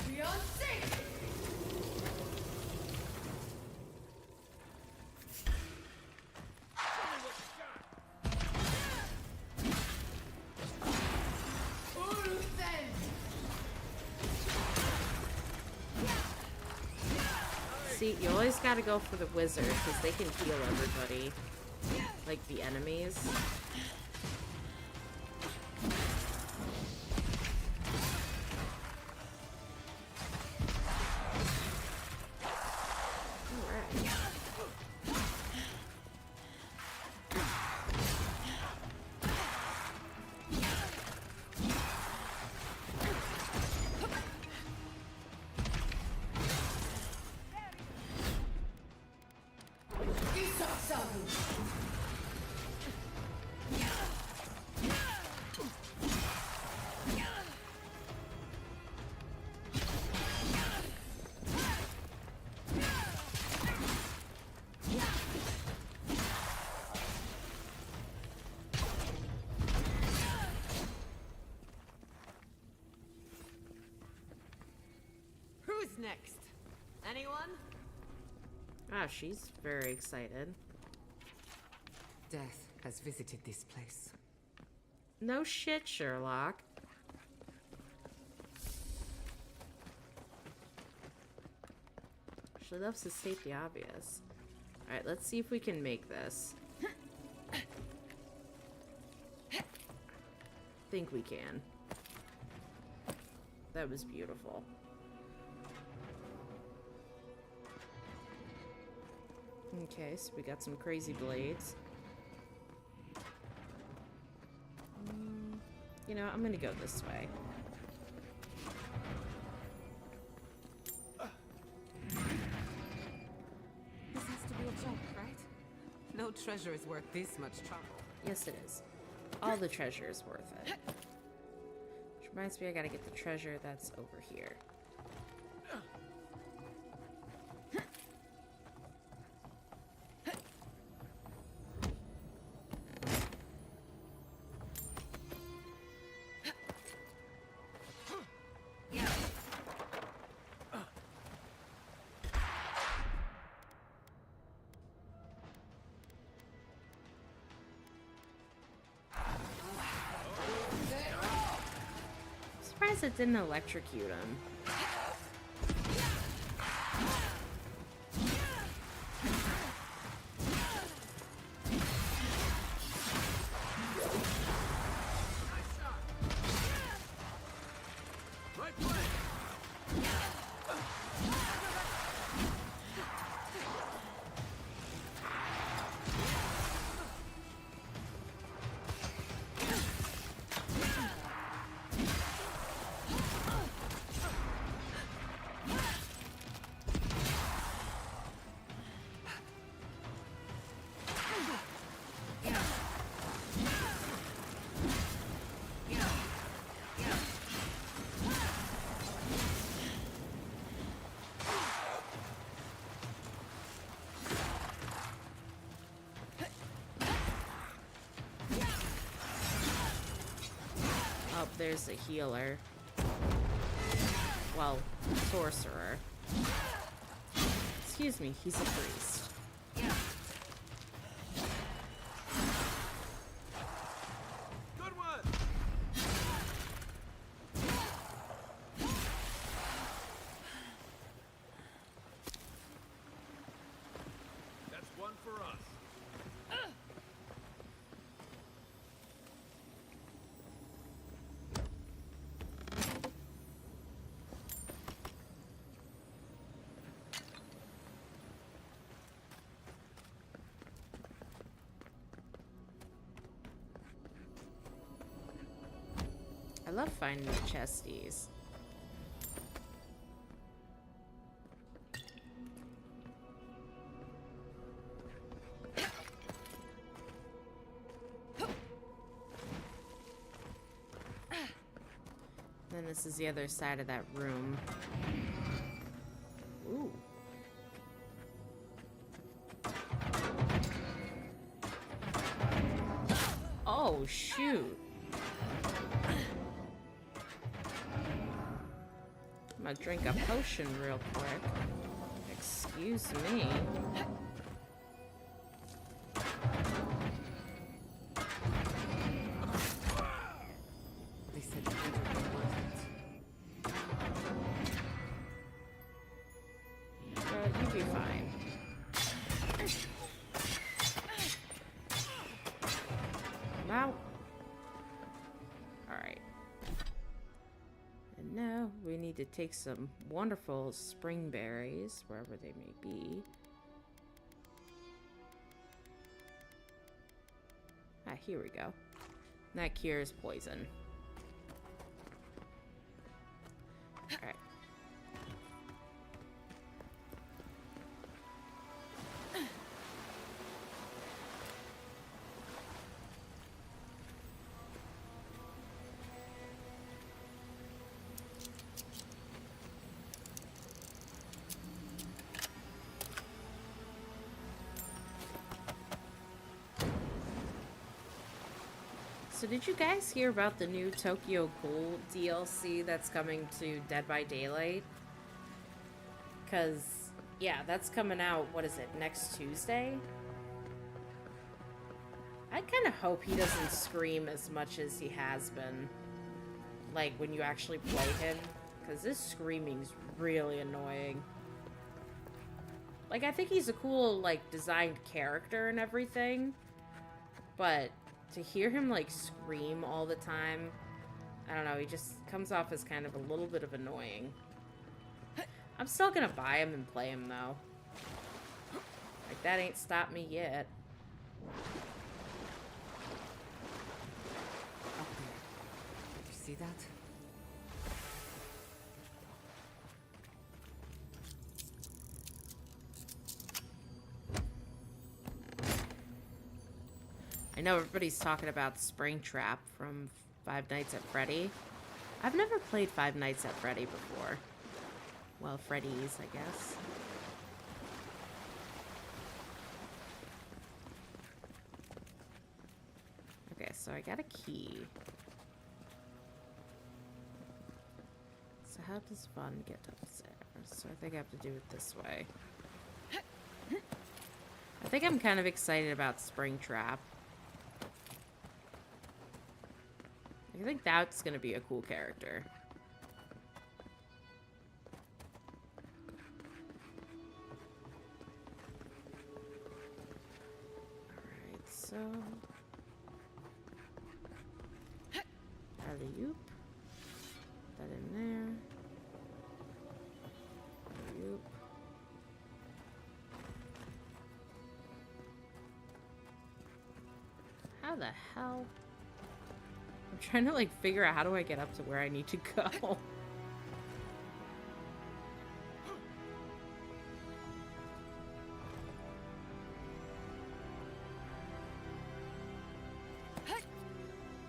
We are safe! See, you always gotta go for the wizard, because they can heal everybody. Like the enemies. Who's next? Anyone? Ah, she's very excited. Death has visited this place. No shit, Sherlock. She loves to state the obvious. Alright, let's see if we can make this. Think we can. That was beautiful. Okay, so we got some crazy blades. You know, I'm gonna go this way. This has to be a joke, right? No treasure is worth this much trouble. Yes, it is. All the treasure is worth it. Which reminds me, I gotta get the treasure that's over here. Surprised it didn't electrocute him. Oh, there's a healer. Well, sorcerer. Excuse me, he's a priest. Good one! That's one for us. I love finding the chesties. Then this is the other side of that room. shoot. I'm gonna drink a potion real quick. Excuse me. They said the hunter was worth it. You'd be fine. Wow. Alright. And now we need to take some wonderful spring berries, wherever they may be. Ah, here we go. That cures poison. Alright. So did you guys hear about the new Tokyo Ghoul DLC that's coming to Dead by Daylight? Because, yeah, that's coming out, what is it, next Tuesday? I kind of hope he doesn't scream as much as he has been. Like, when you actually play him. Because this screaming's really annoying. Like, I think he's a cool, like, designed character and everything. But to hear him, like, scream all the time, I don't know, he just comes off as kind of a little bit of annoying. I'm still gonna buy him and play him, though. Like, that ain't stopped me yet. Up there. Did you see that? I know everybody's talking about Springtrap from Five Nights at Freddy. I've never played Five Nights at Freddy before. Well, Freddy's, I guess. Okay, so I got a key. So how does Vaughn get upstairs? So I think I have to do it this way. I think I'm kind of excited about Springtrap. I think that's gonna be a cool character. Alright, so alley-oop. That in there. Alley-oop. How the hell? I'm trying to, like, figure out how do I get up to where I need to go.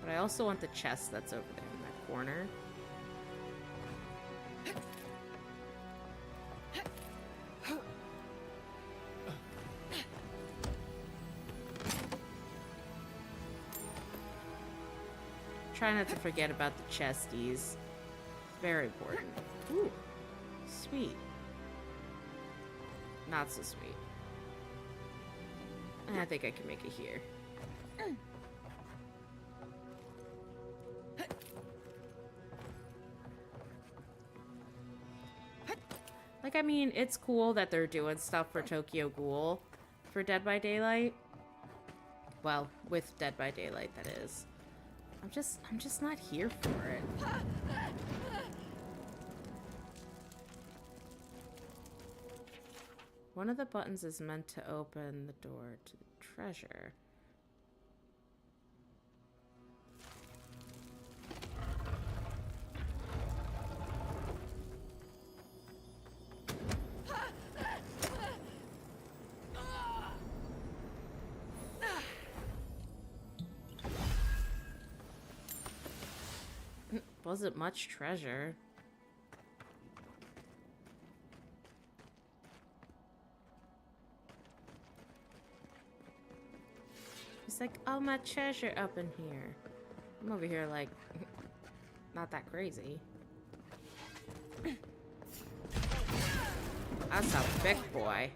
But I also want the chest that's over there in that corner. Try not to forget about the chesties. It's very important. Ooh, sweet. Not so sweet. I think I can make it here. Like, I mean, it's cool that they're doing stuff for Tokyo Ghoul for Dead by Daylight. Well, with Dead by Daylight, that is. I'm just not here for it. One of the buttons is meant to open the door to the treasure. Wasn't much treasure. It's like all my treasure up in here. I'm over here like, not that crazy. That's a big boy.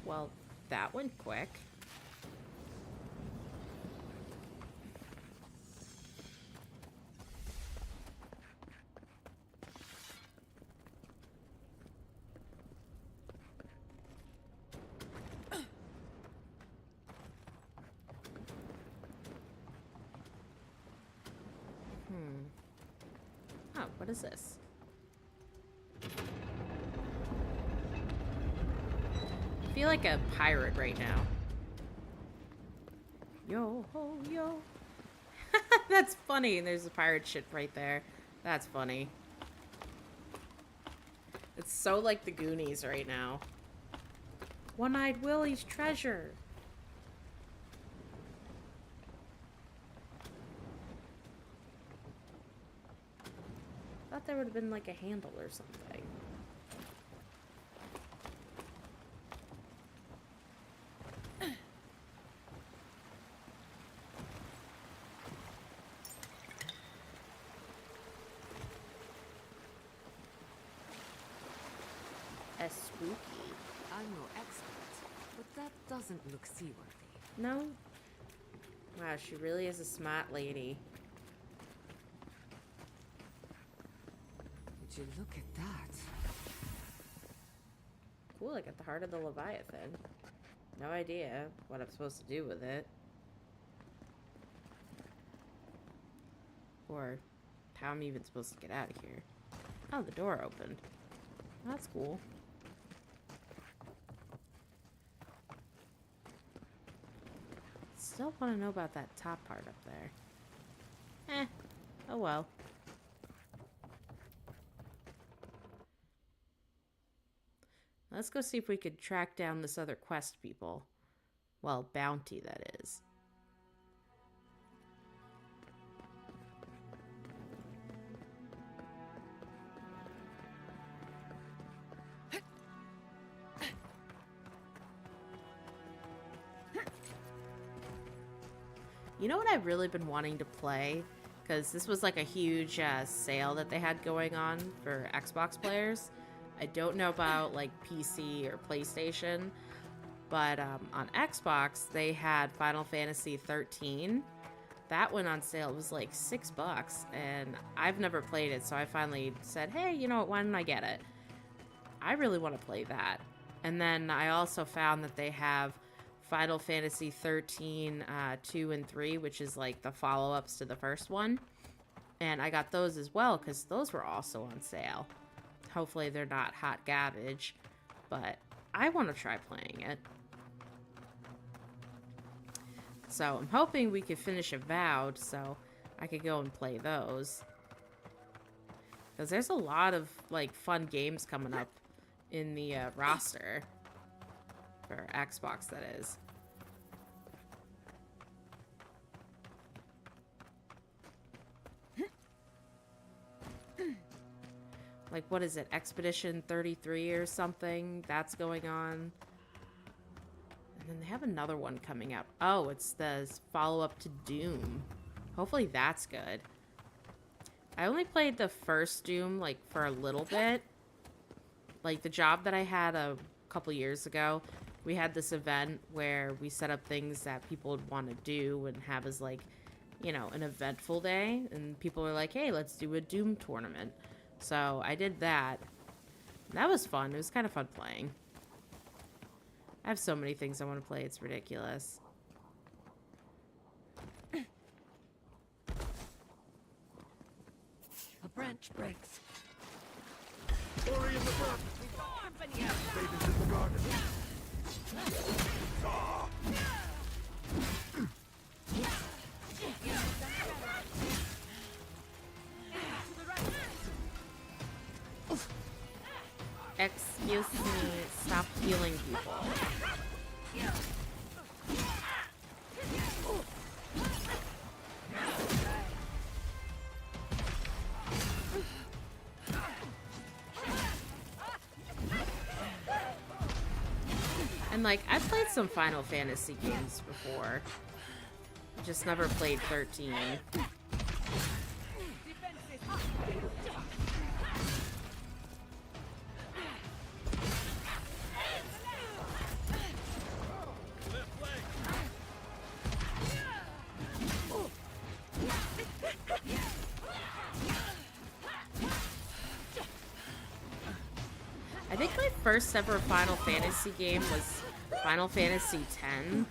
Well, that went quick. Oh, what is this? I feel like a pirate right now. Yo ho yo. That's funny. There's a pirate ship right there. That's funny. It's so like the Goonies right now. One-Eyed Willie's treasure. Thought there would have been like a handle or something. A spooky. I'm no expert, but that doesn't look seaworthy. No? Wow, she really is a smart lady. Would you look at that? Cool, I got the heart of the Leviathan. No idea what I'm supposed to do with it. Or how I'm even supposed to get out of here. Oh, the door opened. That's cool. Still want to know about that top part up there. Oh well. Let's go see if we could track down this other quest people. Well, bounty, that is. You know what I've really been wanting to play? Because this was like a huge sale that they had going on for Xbox players. I don't know about like PC or PlayStation, but on Xbox they had Final Fantasy 13. That went on sale. It was like $6, and I've never played it, so I finally said, hey, you know what, why don't I get it? I really want to play that. And then I also found that they have Final Fantasy 13 2 and 3, which is like the follow-ups to the first one. And I got those as well because those were also on sale. Hopefully they're not hot garbage, but I want to try playing it. So I'm hoping we could finish Avowed so I could go and play those. Because there's a lot of like fun games coming up in the roster. For Xbox, that is. Like, what is it? Expedition 33 or something? That's going on. And then they have another one coming up. Oh, it's the follow-up to Doom. Hopefully that's good. I only played the first Doom, like, for a little bit. Like, the job that I had a couple years ago, we had this event where we set up things that people would want to do and have as, like, you know, an eventful day. And people were like, hey, let's do a Doom tournament. So I did that. That was fun. It was kind of fun playing. I have so many things I want to play. It's ridiculous. A branch breaks. Ori in the front! Maidens in the garden! Ah! Excuse me, stop healing people. And like, I've played some Final Fantasy games before. I just never played 13. I think my first ever Final Fantasy game was Final Fantasy X.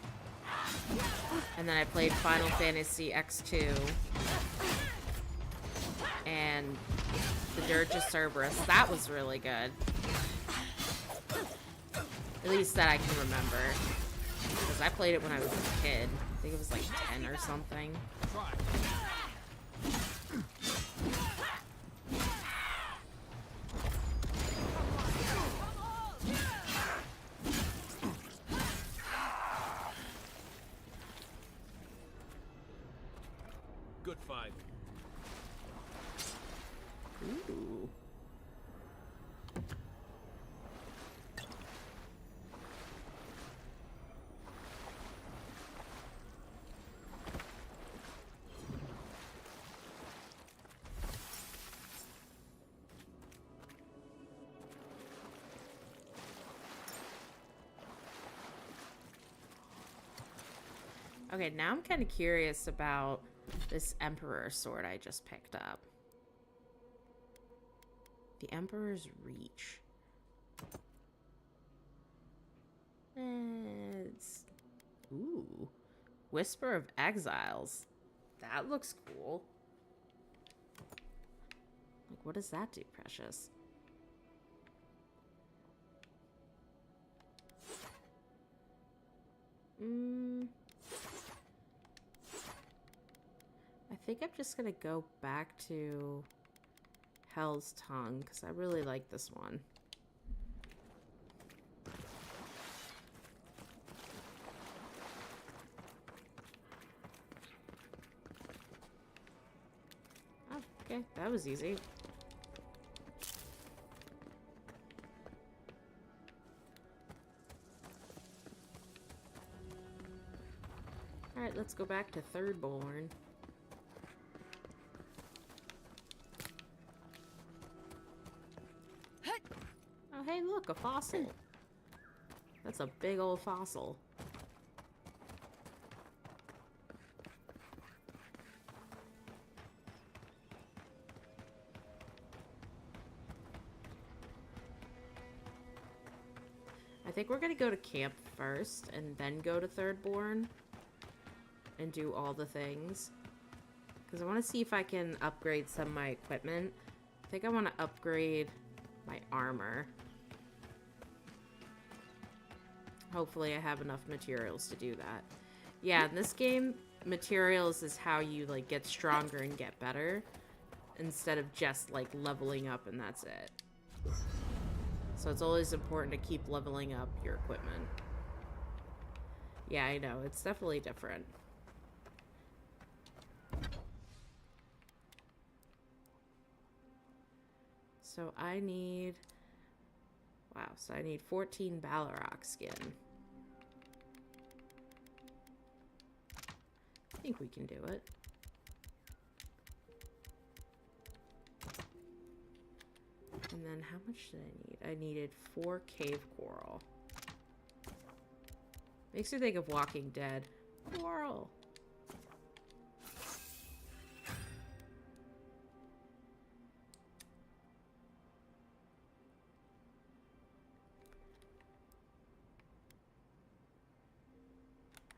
And then I played Final Fantasy X2. And the Dirge of Cerberus. That was really good. At least that I can remember. Because I played it when I was a kid. I think it was like 10 or something. Good fight. Ooh. Okay, now I'm kind of curious about this Emperor sword I just picked up. The Emperor's Reach. It's... Ooh. Whisper of Exiles. That looks cool. Like, what does that do, Precious? I think I'm just gonna go back to Hell's Tongue, because I really like this one. Oh, okay, that was easy. Alright, let's go back to Thirdborn. Oh, hey, look, a fossil. That's a big old fossil. I think we're gonna go to camp first and then go to Thirdborn and do all the things. Because I want to see if I can upgrade some of my equipment. I think I want to upgrade my armor. Hopefully I have enough materials to do that. Yeah, in this game, materials is how you like get stronger and get better, instead of just like leveling up and that's it. So it's always important to keep leveling up your equipment. Yeah, I know, it's definitely different. So I need... Wow, so I need 14 Balrog skin. I think we can do it. And then how much did I need? I needed 4 cave coral. Makes me think of Walking Dead. Coral!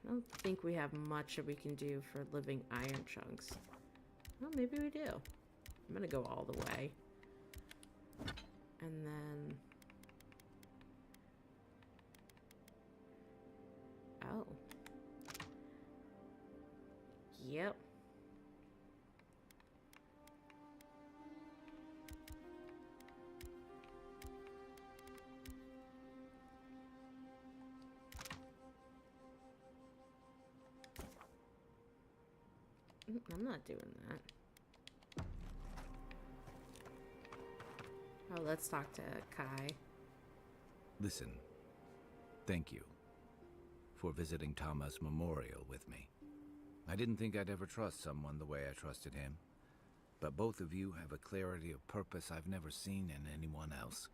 I don't think we have much that we can do for living iron chunks. Well, maybe we do. I'm gonna go all the way. And then... Oh. Yep. I'm not doing that. Oh, let's talk to Kai. Listen, thank you. for visiting Tama's memorial with me. I didn't think I'd ever trust someone the way I trusted him, but both of you have a clarity of purpose I've never seen in anyone else.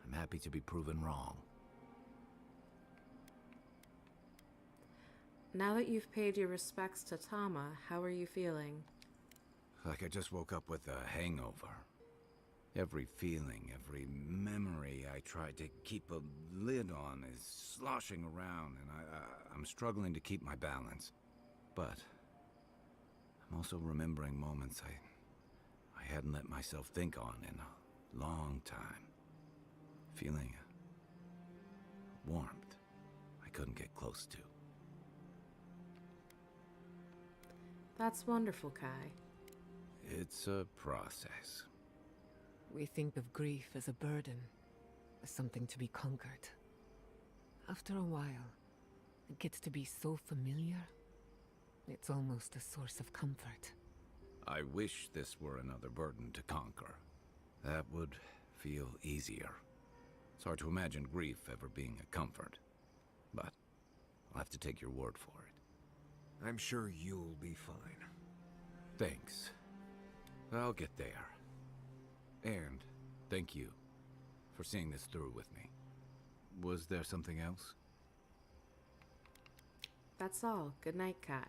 I'm happy to be proven wrong. Now that you've paid your respects to Tama, how are you feeling? Like I just woke up with a hangover. Every feeling, every memory I tried to keep a lid on is sloshing around, and I'm struggling to keep my balance. But I'm also remembering moments I hadn't let myself think on in a long time. Feeling a warmth I couldn't get close to. That's wonderful, Kai. It's a process. We think of grief as a burden, as something to be conquered. After a while, it gets to be so familiar, it's almost a source of comfort. I wish this were another burden to conquer. That would feel easier. It's hard to imagine grief ever being a comfort, but I'll have to take your word for it. I'm sure you'll be fine. Thanks. I'll get there. And thank you for seeing this through with me. Was there something else? That's all. Good night, Kai.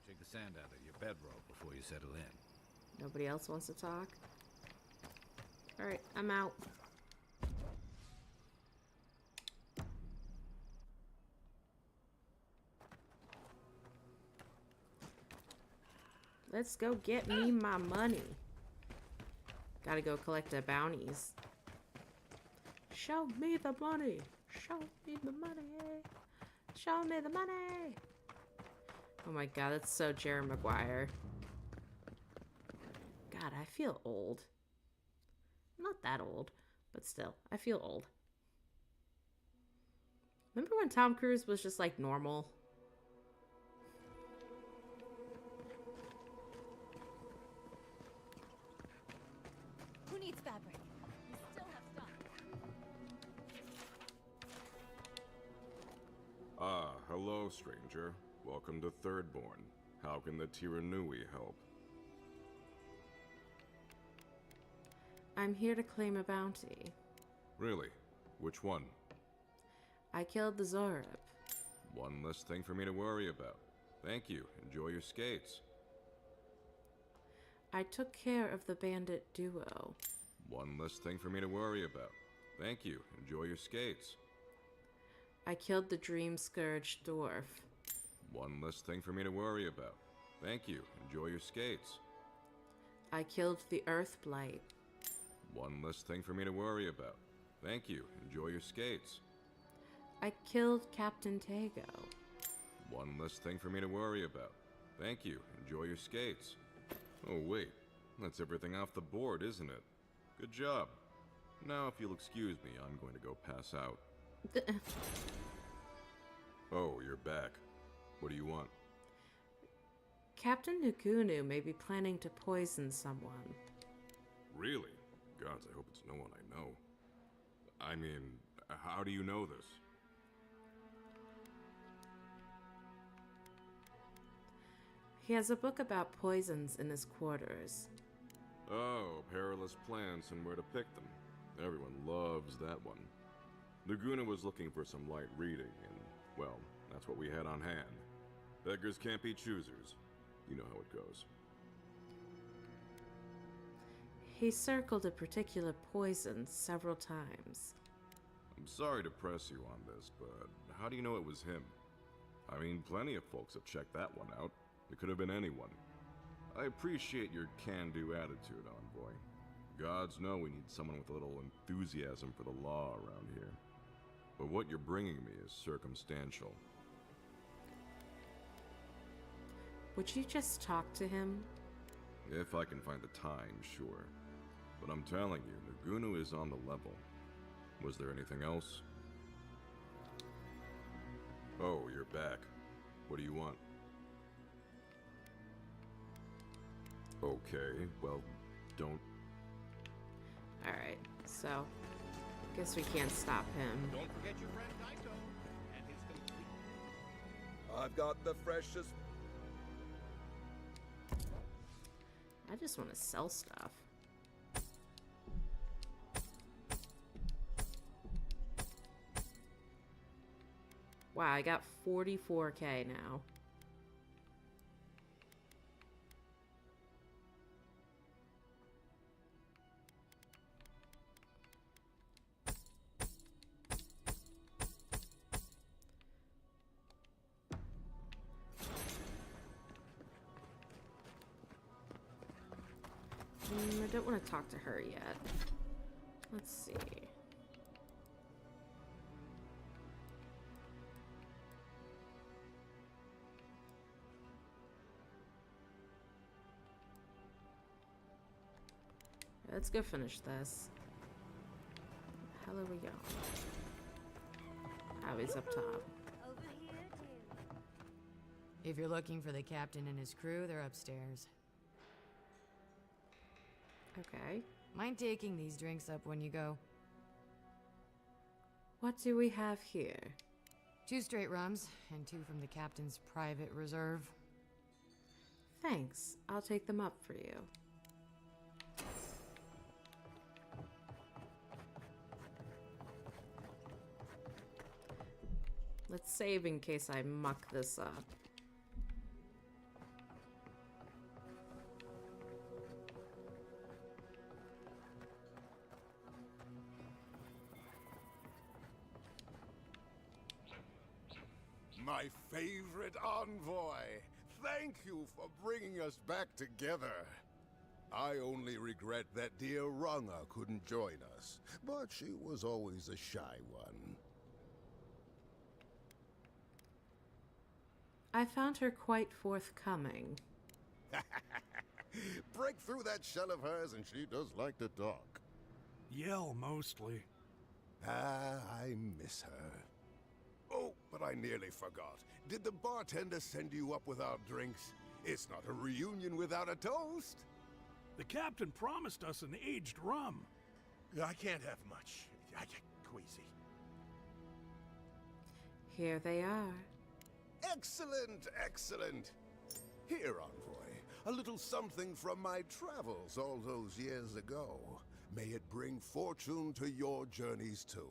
Shake the sand out of your bedroll before you settle in. Nobody else wants to talk? Alright, I'm out. Let's go get me my money. Gotta go collect the bounties. Show me the money. Show me the money. Show me the money. Oh my god, that's so Jerry Maguire. God, I feel old. Not that old, but still, I feel old. Remember when Tom Cruise was just like normal? Who needs fabric? We still have stock. Ah, hello, stranger. Welcome to Thirdborn. How can the Tiranui help? I'm here to claim a bounty. Really? Which one? I killed the Zorib. One less thing for me to worry about. Thank you. Enjoy your skates. I took care of the bandit duo. One less thing for me to worry about. Thank you. Enjoy your skates. I killed the Dream Scourge dwarf. One less thing for me to worry about. Thank you. Enjoy your skates. I killed the Earth Blight. One less thing for me to worry about. Thank you. Enjoy your skates. I killed Captain Tego. One less thing for me to worry about. Thank you. Enjoy your skates. Oh, wait. That's everything off the board, isn't it? Good job. Now, if you'll excuse me, I'm going to go pass out. Oh, you're back. What do you want? Captain Nugunu may be planning to poison someone. Really? Gods, I hope it's no one I know. I mean, how do you know this? He has a book about poisons in his quarters. Oh, perilous plants and where to pick them. Everyone loves that one. Nuguna was looking for some light reading, and, well, that's what we had on hand. Beggars can't be choosers. You know how it goes. He circled a particular poison several times. I'm sorry to press you on this, but how do you know it was him? I mean, plenty of folks have checked that one out. It could have been anyone. I appreciate your can-do attitude, Envoy. Gods know we need someone with a little enthusiasm for the law around here. But what you're bringing me is circumstantial. Would you just talk to him? If I can find the time, sure. But I'm telling you, Nugunu is on the level. Was there anything else? Oh, you're back. What do you want? Okay, well, don't... Alright, so... guess we can't stop him. Don't forget your friend Kaito and his I've got the freshest... I just want to sell stuff. Wow, I got 44k now. I don't want to talk to her yet. Let's see. Let's go finish this. How are we going? Howie's up top. If you're looking for the captain and his crew, they're upstairs. Okay. Mind taking these drinks up when you go? What do we have here? 2 straight rums, and 2 from the captain's private reserve. Thanks. I'll take them up for you. Let's save in case I muck this up. My favorite envoy! Thank you for bringing us back together. I only regret that dear Runga couldn't join us, but she was always a shy one. I found her quite forthcoming. Break through that shell of hers and she does like to talk. Yell, mostly. I miss her. Oh, but I nearly forgot. Did the bartender send you up without drinks? It's not a reunion without a toast. The captain promised us an aged rum. I can't have much. I get queasy. Here they are. Excellent, excellent. Here, envoy, a little something from my travels all those years ago. May it bring fortune to your journeys too.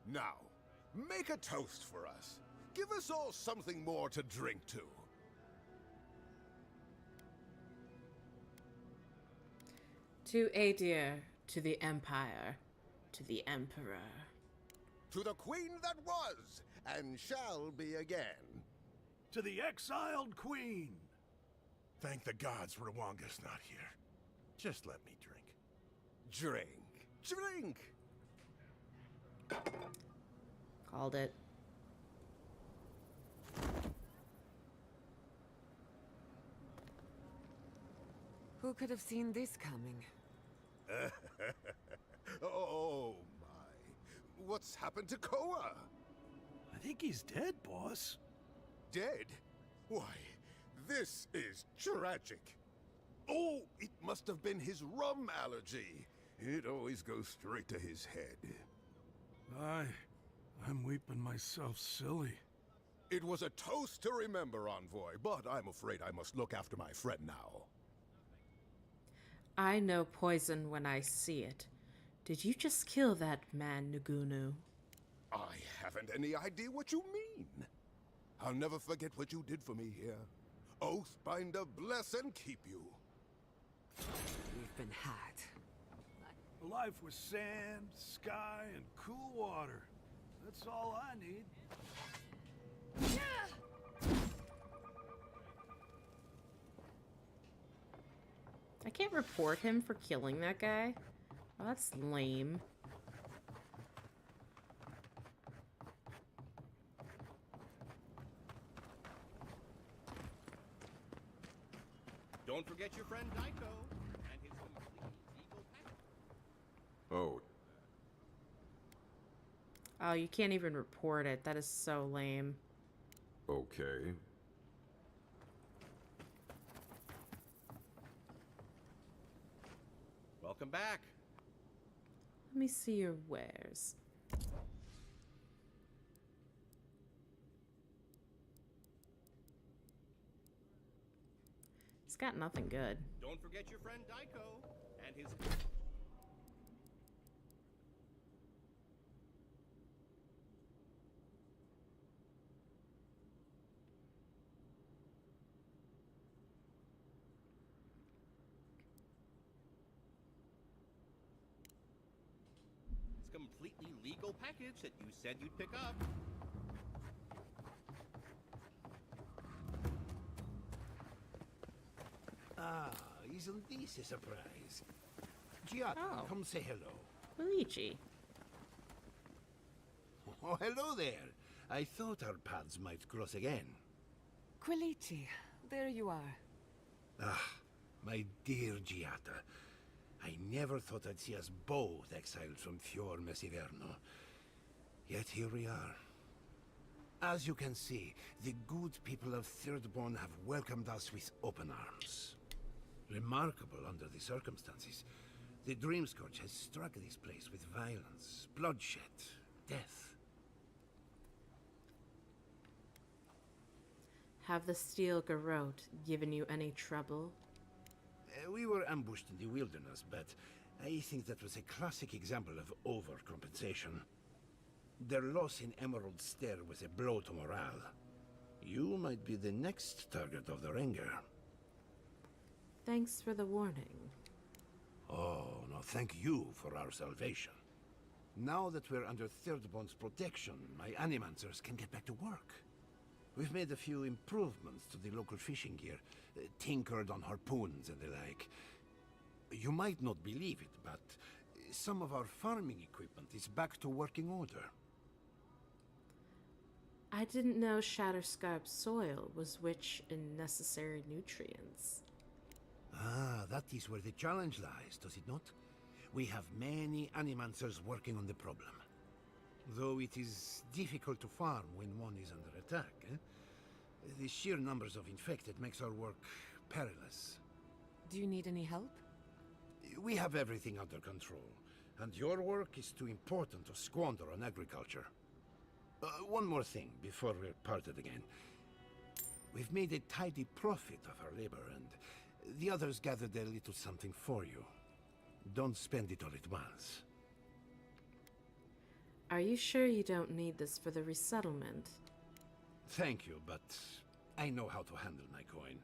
Now, make a toast for us. Give us all something more to drink to. To Adir, to the Empire, to the Emperor. To the queen that was, and shall be again. To the exiled queen. Thank the gods Rwanga's not here. Just let me drink. Drink. Drink! Called it. Who could have seen this coming? Oh my. What's happened to Koa? I think he's dead, boss. Dead? Why, this is tragic. Oh, it must have been his rum allergy. It always goes straight to his head. I'm weeping myself silly. It was a toast to remember, envoy, but I'm afraid I must look after my friend now. I know poison when I see it. Did you just kill that man, Nugunu? I haven't any idea what you mean. I'll never forget what you did for me here. Oathbinder bless and keep you. We've been had. A life with sand, sky, and cool water. That's all I need. I can't report him for killing that guy. Oh, that's lame. Don't forget your friend Daiko and his complete eagle pack. Oh. Oh, you can't even report it. That is so lame. Okay. Welcome back. Let me see your wares. got nothing good. Don't forget your friend Daiko and his... completely legal package that you said you'd pick up. Ah, isn't this a surprise? Giatta, come say hello. Luigi. Oh, hello there. I thought our paths might cross again. Quilici, there you are. Ah, my dear Giatta. I never thought I'd see us both exiled from Fior Messiverno. Yet here we are. As you can see, the good people of Thirdborn have welcomed us with open arms. Remarkable under the circumstances. The Dreamscourge has struck this place with violence, bloodshed, death. Have the Steel Garrote given you any trouble? We were ambushed in the wilderness, but I think that was a classic example of overcompensation. Their loss in Emerald Stair was a blow to morale. You might be the next target of their anger. Thanks for the warning. Oh, no, thank you for our salvation. Now that we're under Thirdborn's protection, my animancers can get back to work. We've made a few improvements to the local fishing gear, tinkered on harpoons and the like. You might not believe it, but some of our farming equipment is back to working order. I didn't know Shatterscarp soil was rich in necessary nutrients. Ah, that is where the challenge lies, does it not? We have many animancers working on the problem. Though it is difficult to farm when one is under attack, eh? The sheer numbers of infected makes our work perilous. Do you need any help? We have everything under control, and your work is too important to squander on agriculture. One more thing before we're parted again. We've made a tidy profit of our labor, and the others gathered a little something for you. Don't spend it all at once. Are you sure you don't need this for the resettlement? Thank you, but I know how to handle my coin.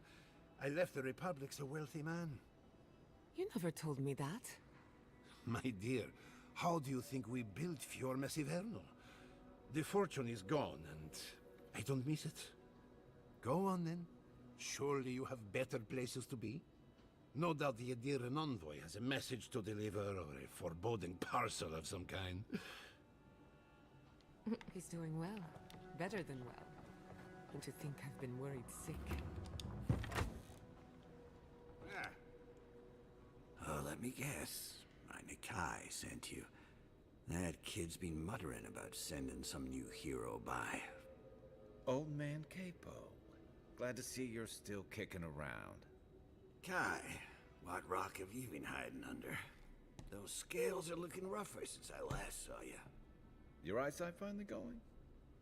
I left the Republic's a wealthy man. You never told me that. My dear, how do you think we built Fior Messiverno? The fortune is gone, and I don't miss it. Go on, then. Surely you have better places to be. No doubt the Adiran envoy has a message to deliver, or a foreboding parcel of some kind. He's doing well. Better than well. And to think I've been worried sick. Oh, let me guess. My Nikai sent you. That kid's been muttering about sending some new hero by. Old man Capo. Glad to see you're still kicking around. Kai, what rock have you been hiding under? Those scales are looking rougher since I last saw you. Your eyesight finally going?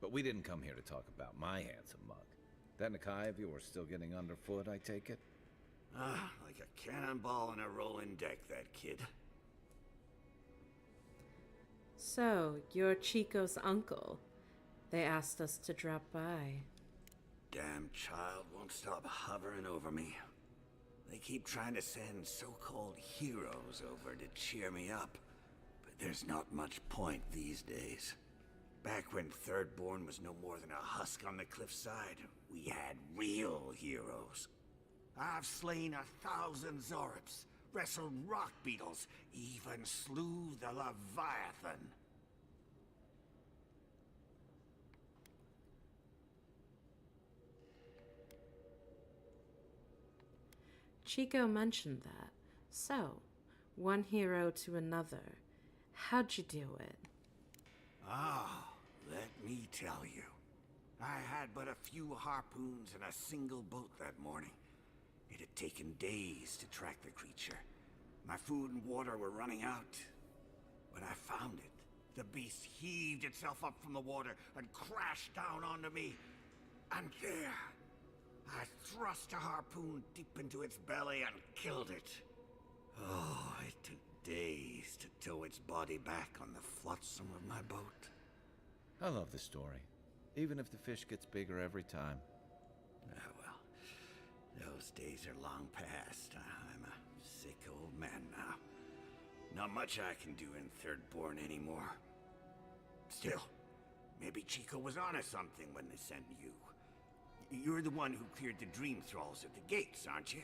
But we didn't come here to talk about my handsome mug. That Nikai of yours still getting underfoot, I take it? Ah, like a cannonball in a rolling deck, that kid. So, you're Chico's uncle. They asked us to drop by. Damn child won't stop hovering over me. They keep trying to send so-called heroes over to cheer me up. But there's not much point these days. Back when Thirdborn was no more than a husk on the cliffside, we had real heroes. I've slain 1,000 Zorops, wrestled rock beetles, even slew the Leviathan. Chico mentioned that. So, one hero to another. How'd you do it? Ah, let me tell you. I had but a few harpoons and a single boat that morning. It had taken days to track the creature. My food and water were running out. When I found it, the beast heaved itself up from the water and crashed down onto me. And there, I thrust a harpoon deep into its belly and killed it. Oh, it took days to tow its body back on the flotsam of my boat. I love the story, even if the fish gets bigger every time. Ah, well, those days are long past. I'm a sick old man now. Not much I can do in Thirdborn anymore. Still, maybe Chico was onto something when they sent you. You're the one who cleared the dream thralls at the gates, aren't you?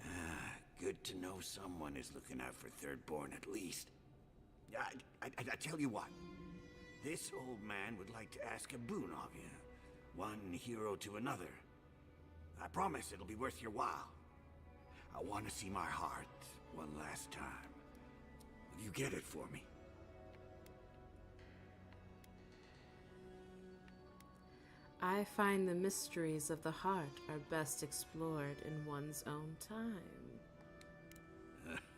Ah, good to know someone is looking out for Thirdborn at least. I tell you what. This old man would like to ask a boon of you. One hero to another. I promise it'll be worth your while. I want to see my heart one last time. Will you get it for me? I find the mysteries of the heart are best explored in one's own time.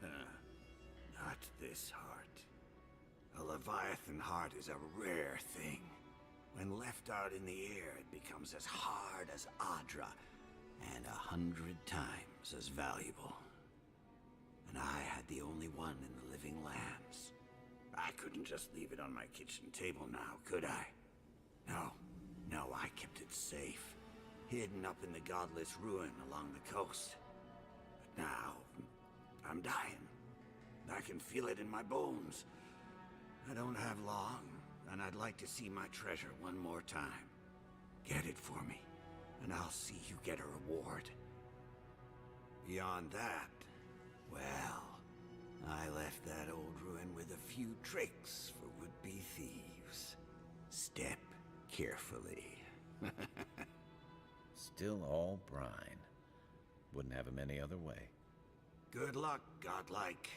Not this heart. A Leviathan heart is a rare thing. When left out in the air, it becomes as hard as Adra, and 100 times as valuable. And I had the only one in the living lands. I couldn't just leave it on my kitchen table now, could I? No, I kept it safe, hidden up in the godless ruin along the coast. But now, I'm dying. I can feel it in my bones. I don't have long, and I'd like to see my treasure one more time. Get it for me, and I'll see you get a reward. Beyond that, well, I left that old ruin with a few tricks for would-be thieves. Step carefully. Still all brine. Wouldn't have him any other way. Good luck, godlike.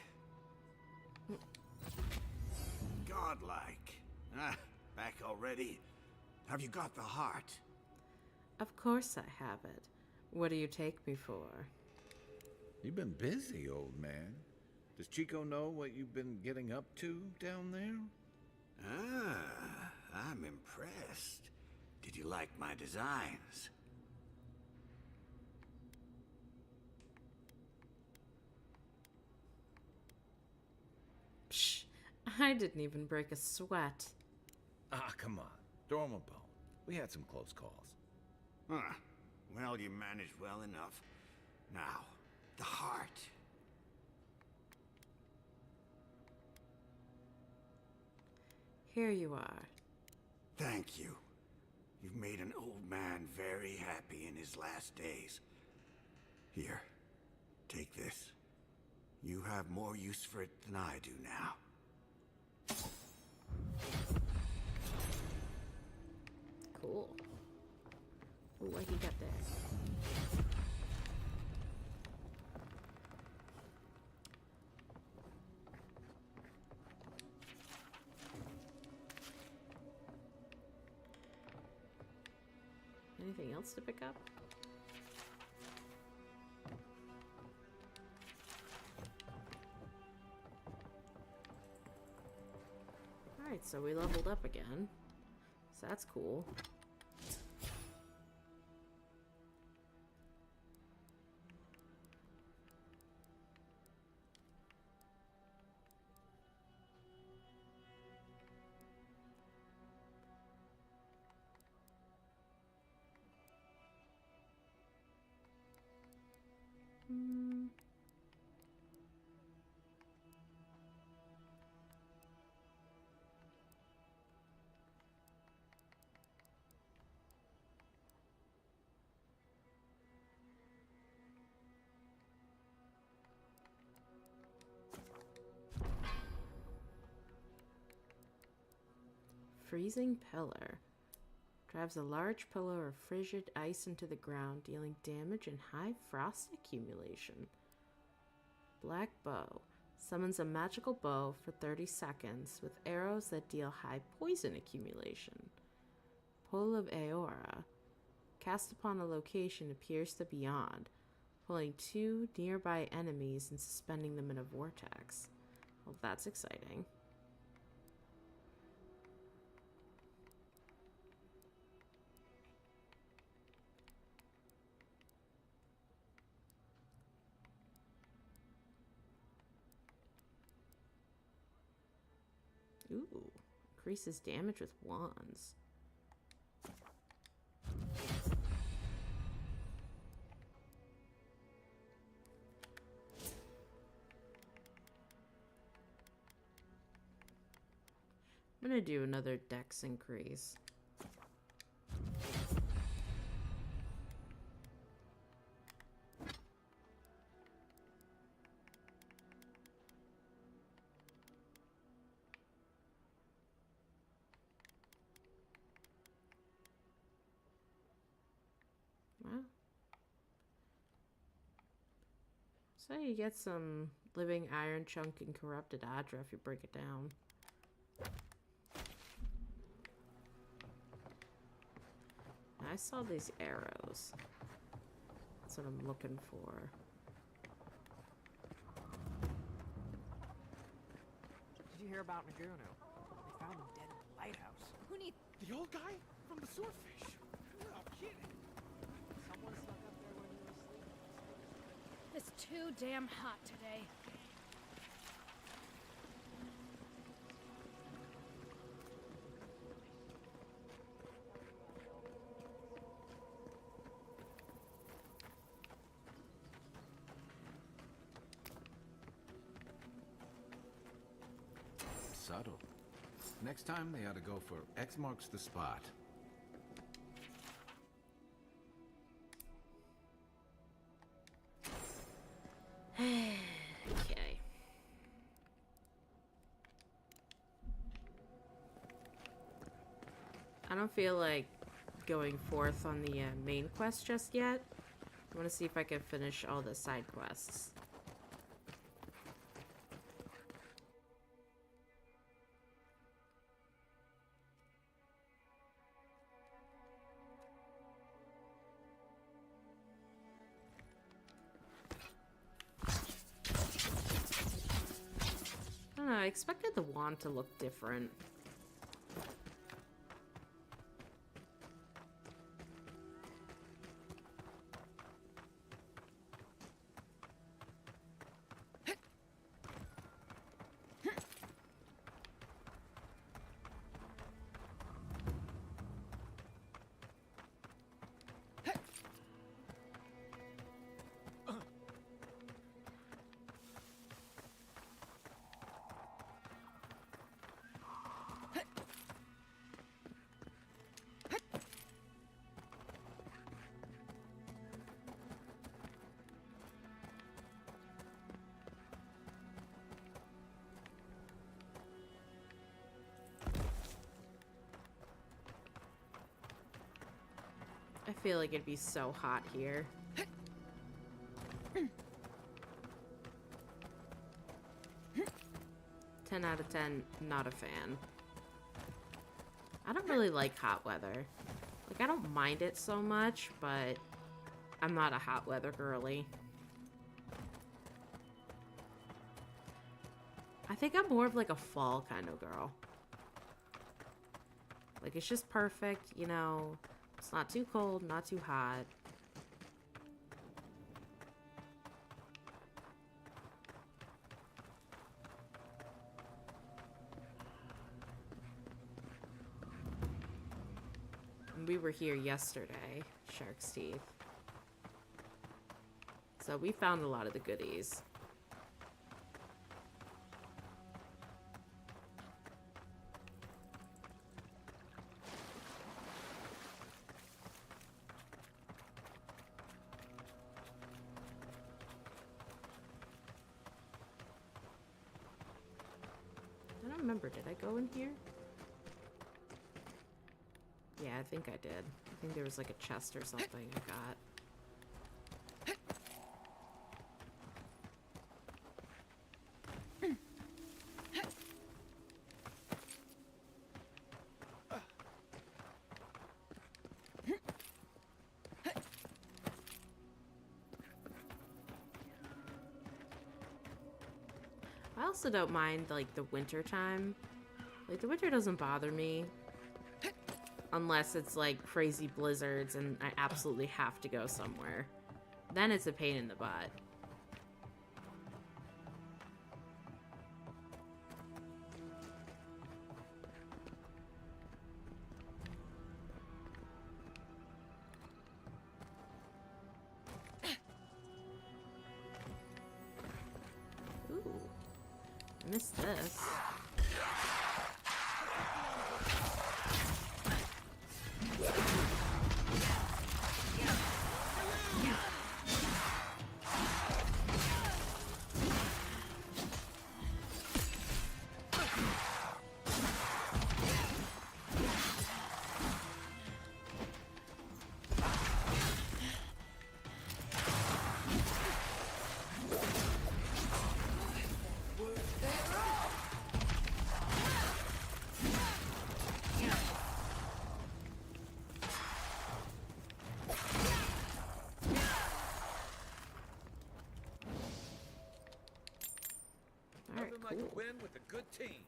Godlike. Ah, back already? Have you got the heart? Of course I have it. What do you take me for? You've been busy, old man. Does Chico know what you've been getting up to down there? Ah, I'm impressed. Did you like my designs? Psh, I didn't even break a sweat. Ah, come on. Throw him a bone. We had some close calls. Huh. Well, you managed well enough. Now, the heart. Here you are. Thank you. You've made an old man very happy in his last days. Here, take this. You have more use for it than I do now. Cool. Ooh, what you got there? Anything else to pick up? Alright, so we leveled up again. So that's cool. Freezing pillar. Drives a large pillar of frigid ice into the ground, dealing damage and high frost accumulation. Black bow. Summons a magical bow for 30 seconds with arrows that deal high poison accumulation. Pull of Aora. Cast upon a location appears to beyond, pulling 2 nearby enemies and suspending them in a vortex. Well, that's exciting. Ooh. Increases damage with wands. I'm gonna do another dex increase. Well, so you get some living iron chunk and corrupted Adra if you break it down. I saw these arrows. That's what I'm looking for. Did you hear about Naguno? They found him dead in the lighthouse. Who needs the old guy from the swordfish? No kidding. Someone snuck up there when he was sleeping. It's too damn hot today. Subtle. Next time they ought to go for X marks the spot. Okay. I don't feel like going forth on the main quest just yet. I want to see if I can finish all the side quests. I don't know, I expected the wand to look different. I feel like it'd be so hot here. 10 out of 10, not a fan. I don't really like hot weather. Like, I don't mind it so much, but I'm not a hot weather girly. I think I'm more of like a fall kind of girl. Like, it's just perfect, you know. It's not too cold, not too hot. And we were here yesterday, Shark's Teeth. So we found a lot of the goodies. I don't remember, did I go in here? Yeah, I think I did. I think there was like a chest or something I got. I also don't mind, like, the winter time. Like, the winter doesn't bother me. Unless it's, like, crazy blizzards and I absolutely have to go somewhere. Then it's a pain in the butt. I missed this. Nothing like a win with a good team.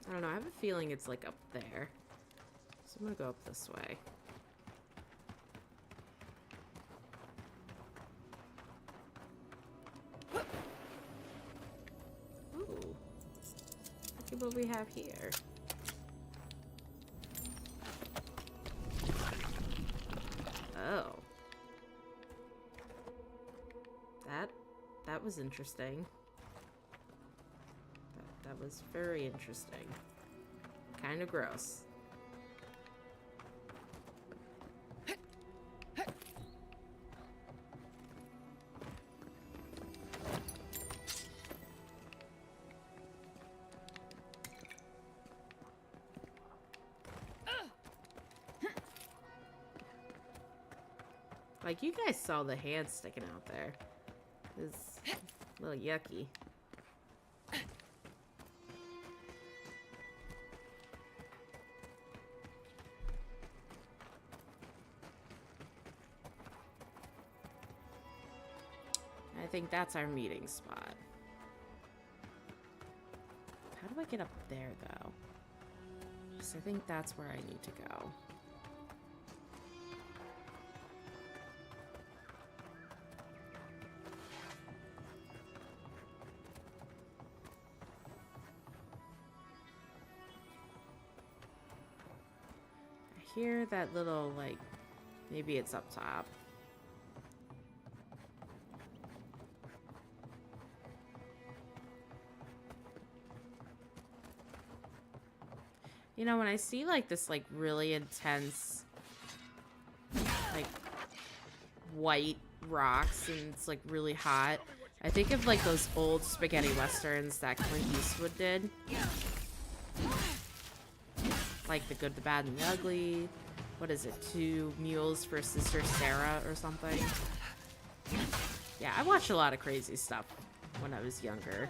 I don't know, I have a feeling it's like up there. So I'm gonna go up this way. Ooh. Look at what we have here. Oh. That was interesting. That was very interesting. Kind of gross. Like, you guys saw the hand sticking out there. It's a little yucky. I think that's our meeting spot. How do I get up there, though? Because I think that's where I need to go. I hear that little, like, maybe it's up top. You know, when I see, like, this, like, really intense, like, white rocks and it's, like, really hot, I think of, like, those old spaghetti westerns that Clint Eastwood did. Like The Good, the Bad, and the Ugly. What is it? Two Mules for Sister Sarah or something? Yeah, I watched a lot of crazy stuff when I was younger.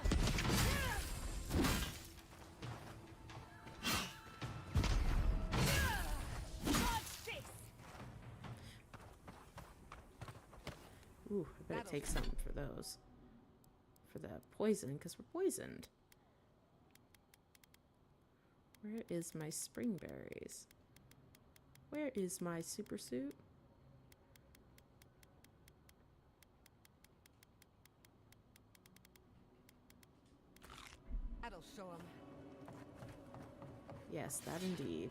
Ooh, I better take some for those. For the poison, because we're poisoned. Where is my spring berries? Where is my super suit? That'll show him. Yes, that indeed.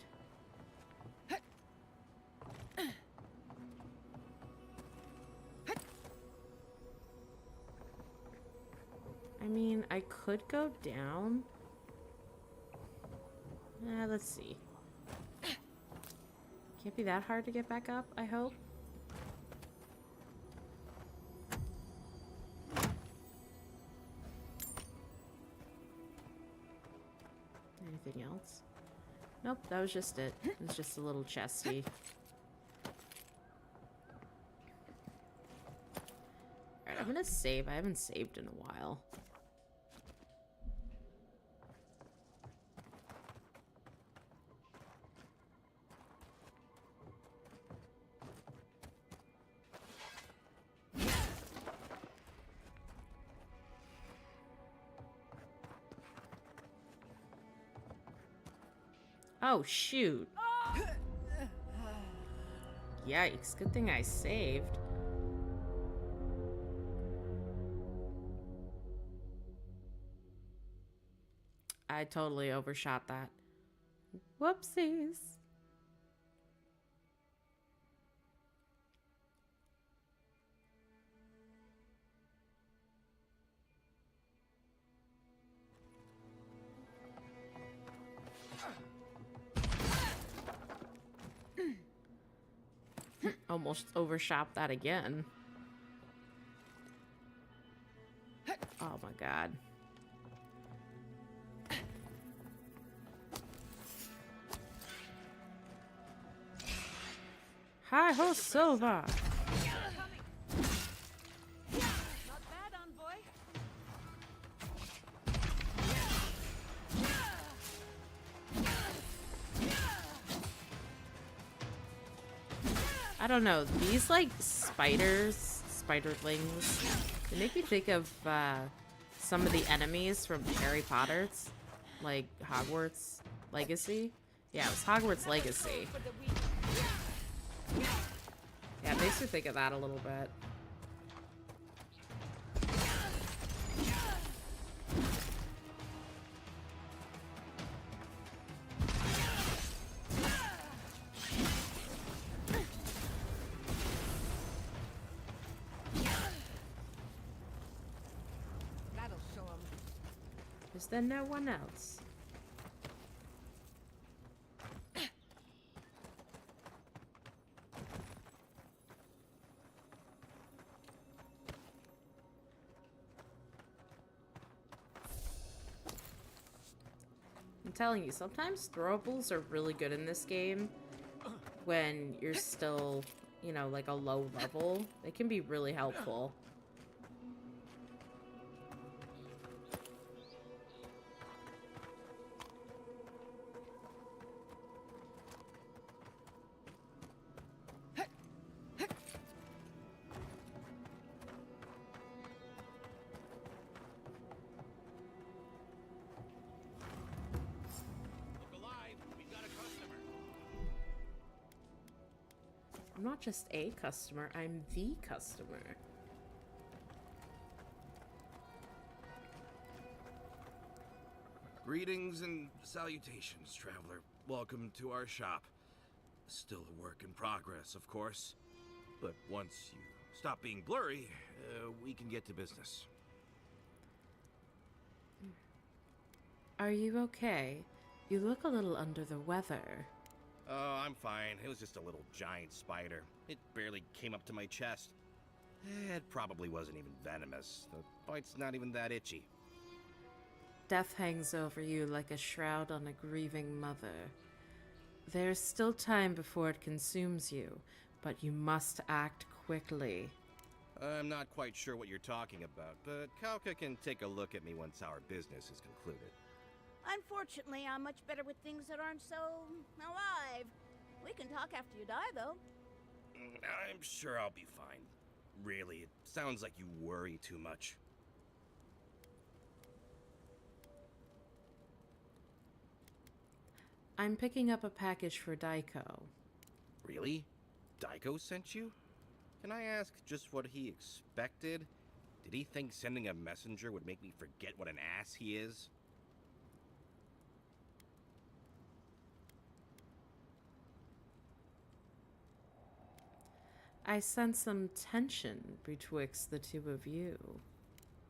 I mean, I could go down. Let's see. Can't be that hard to get back up, I hope. Anything else? Nope, that was just it. It was just a little chesty. Alright, I'm gonna save. I haven't saved in a while. Oh, shoot. Yikes, good thing I saved. I totally overshot that. Whoopsies. almost overshot that again. Oh my god. Hi ho, Silva. I don't know, these like spiderlings, they make me think of some of the enemies from Harry Potter's, like Hogwarts Legacy. Yeah, it was Hogwarts Legacy. Yeah, it makes me think of that a little bit. That'll show 'em. Is there no one else? I'm telling you, sometimes throwables are really good in this game when you're still, you know, like a low level. They can be really helpful. I'm not just a customer, I'm the customer. Greetings and salutations, traveler. Welcome to our shop. Still a work in progress, of course. But once you stop being blurry, we can get to business. Are you okay? You look a little under the weather. Oh, I'm fine. It was just a little giant spider. It barely came up to my chest. It probably wasn't even venomous. The bite's not even that itchy. Death hangs over you like a shroud on a grieving mother. There's still time before it consumes you, but you must act quickly. I'm not quite sure what you're talking about, but Kauka can take a look at me once our business is concluded. Unfortunately, I'm much better with things that aren't so alive. We can talk after you die, though. I'm sure I'll be fine. Really, it sounds like you worry too much. I'm picking up a package for Daiko. Really? Daiko sent you? Can I ask just what he expected? Did he think sending a messenger would make me forget what an ass he is? I sense some tension betwixt the two of you.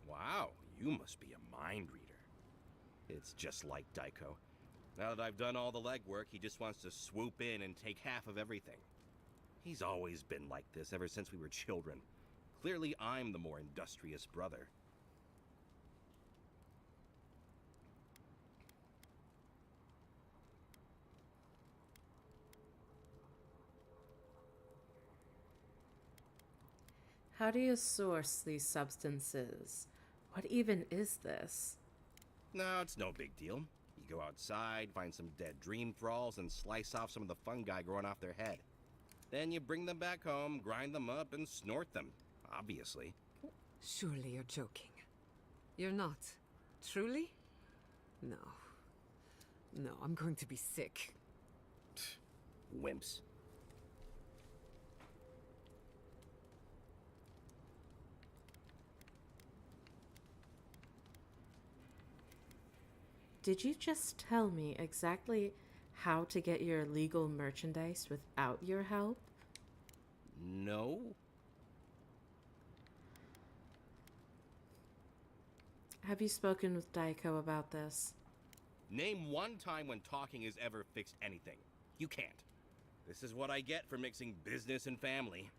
Wow, you must be a mind reader. It's just like Daiko. Now that I've done all the legwork, he just wants to swoop in and take half of everything. He's always been like this ever since we were children. Clearly, I'm the more industrious brother. How do you source these substances? What even is this? No, it's no big deal. You go outside, find some dead dream thralls, and slice off some of the fungi growing off their head. Then you bring them back home, grind them up, and snort them. Obviously. Surely you're joking. You're not. Truly? No. No, I'm going to be sick. Wimps. Did you just tell me exactly how to get your illegal merchandise without your help? No. Have you spoken with Daiko about this? Name one time when talking has ever fixed anything. You can't. This is what I get for mixing business and family.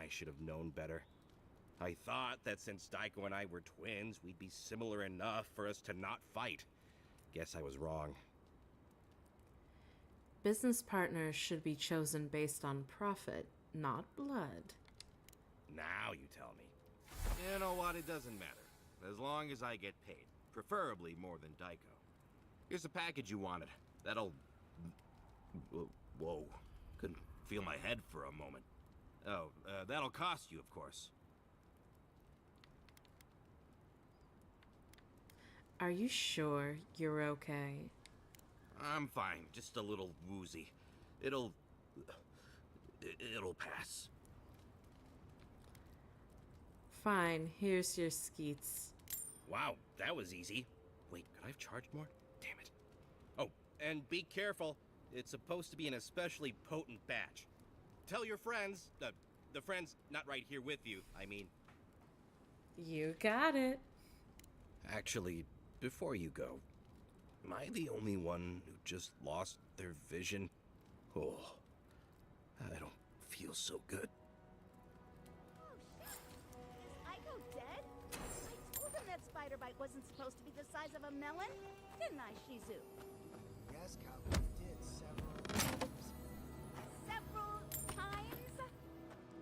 I should have known better. I thought that since Daiko and I were twins, we'd be similar enough for us to not fight. Guess I was wrong. Business partners should be chosen based on profit, not blood. Now you tell me. You know what? It doesn't matter. As long as I get paid. Preferably more than Daiko. Here's the package you wanted. That'll... Whoa. Couldn't feel my head for a moment. Oh, that'll cost you, of course. Are you sure you're okay? I'm fine. Just a little woozy. It'll pass. Fine, here's your skeets. Wow, that was easy. Wait, could I have charged more? Damn it. Oh, and be careful. It's supposed to be an especially potent batch. Tell your friends, the friends not right here with you, I mean. You got it. Actually, before you go, am I the only one who just lost their vision? Oh, I don't feel so good. Spider bite wasn't supposed to be the size of a melon, didn't I, Shizu? Yes, Cowboy, you did several times. Several times?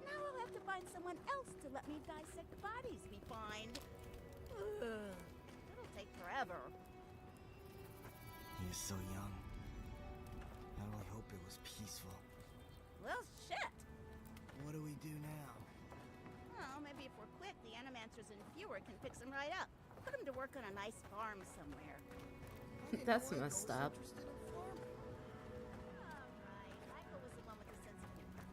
Now I'll have to find someone else to let me dissect bodies we find. Ugh, it'll take forever. He was so young. I only hope it was peaceful. Well, shit. What do we do now? Well, maybe if we're quick, the Animancers and Fewer can fix him right up. Put him to work on a nice farm somewhere. That's messed up. Alright, Daiko was the one with the sense of humor.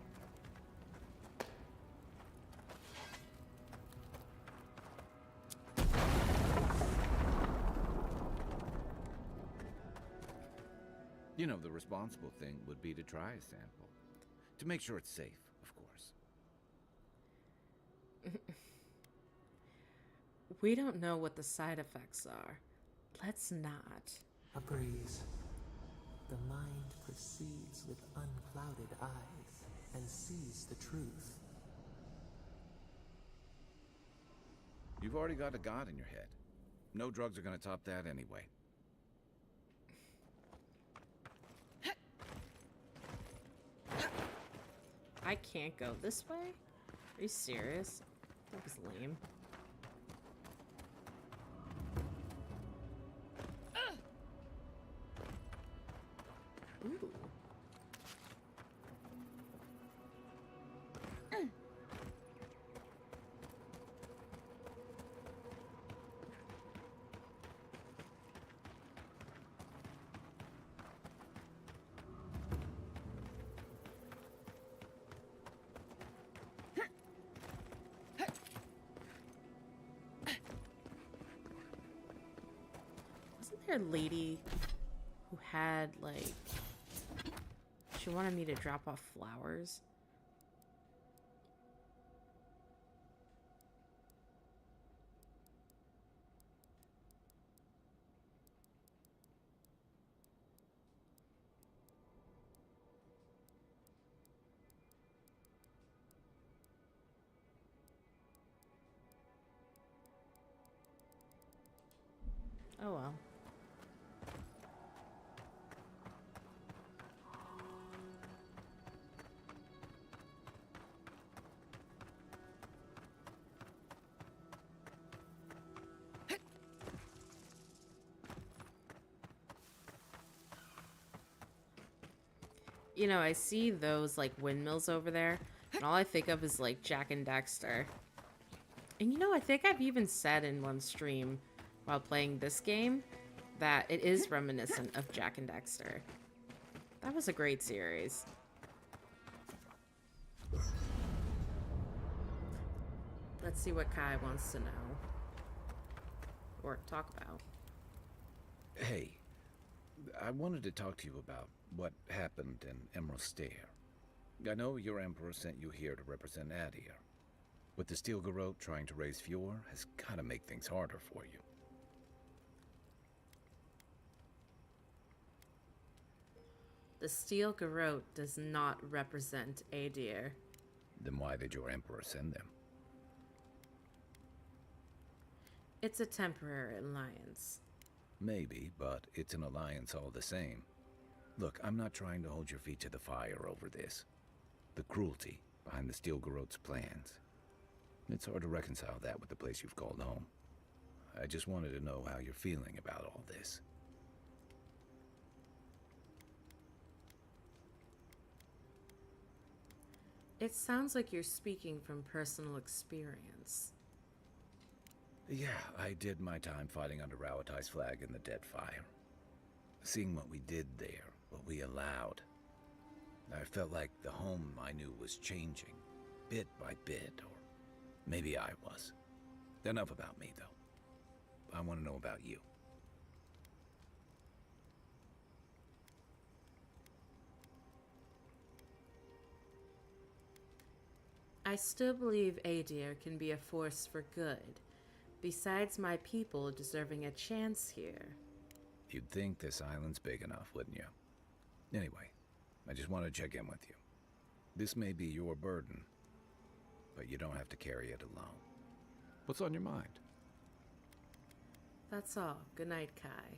You know, the responsible thing would be to try a sample. To make sure it's safe, of course. We don't know what the side effects are. Let's not. A breeze. The mind proceeds with unclouded eyes and sees the truth. You've already got a god in your head. No drugs are gonna top that anyway. I can't go this way? Are you serious? That was lame. Ooh. Wasn't there a lady who had, like, she wanted me to drop off flowers? Oh well. You know, I see those, like, windmills over there, and all I think of is, like, Jak and Daxter. And, you know, I think I've even said in one stream while playing this game that it is reminiscent of Jak and Daxter. That was a great series. Let's see what Kai wants to know. Or talk about. Hey, I wanted to talk to you about what happened in Emerald Stair. I know your emperor sent you here to represent Adir. With the Steel Garrote trying to raise Fjord has gotta make things harder for you. The The steel garrote does not represent Adir. Then why did your emperor send them? It's a temporary alliance. Maybe, but it's an alliance all the same. Look, I'm not trying to hold your feet to the fire over this. The cruelty behind the steel garrote's plans. It's hard to reconcile that with the place you've called home. I just wanted to know how you're feeling about all this. It sounds like you're speaking from personal experience. Yeah, I did my time fighting under Rauatai's flag in the Deadfire. Seeing what we did there, what we allowed. I felt like the home I knew was changing, bit by bit, or maybe I was. Enough about me, though. I want to know about you. I still believe Adir can be a force for good, besides my people deserving a chance here. You'd think this island's big enough, wouldn't you? Anyway, I just want to check in with you. This may be your burden, but you don't have to carry it alone. What's on your mind? That's all. Good night, Kai.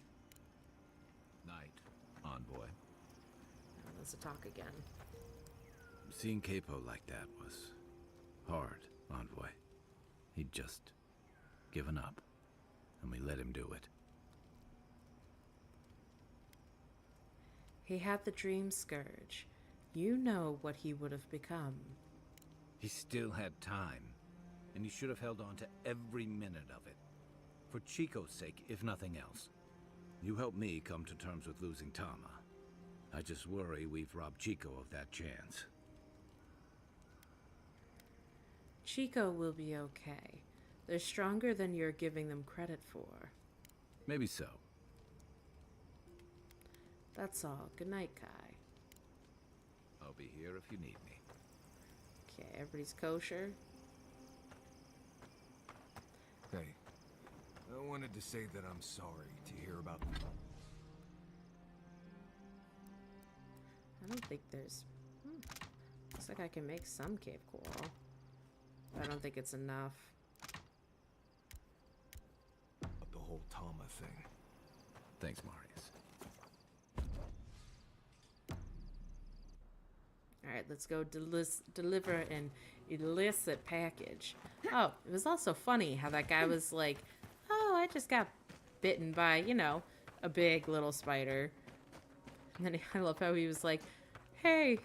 Night, envoy. Now let's talk again. Seeing Capo like that was hard, envoy. He'd just given up, and we let him do it. He had the Dream Scourge. You know what he would have become. He still had time, and he should have held on to every minute of it. For Chico's sake, if nothing else. You helped me come to terms with losing Tama. I just worry we've robbed Chico of that chance. Chico will be okay. They're stronger than you're giving them credit for. Maybe so. That's all. Good night, Kai. I'll be here if you need me. Okay, everybody's kosher. Hey, I wanted to say that I'm sorry to hear about... I don't think there's... Looks like I can make some cave coral. But I don't think it's enough. The whole Tama thing. Thanks, Marius. Alright, let's go deliver an illicit package. Oh, it was also funny how that guy was like, oh, I just got bitten by, you know, a big little spider. And then I love how he was like, hey,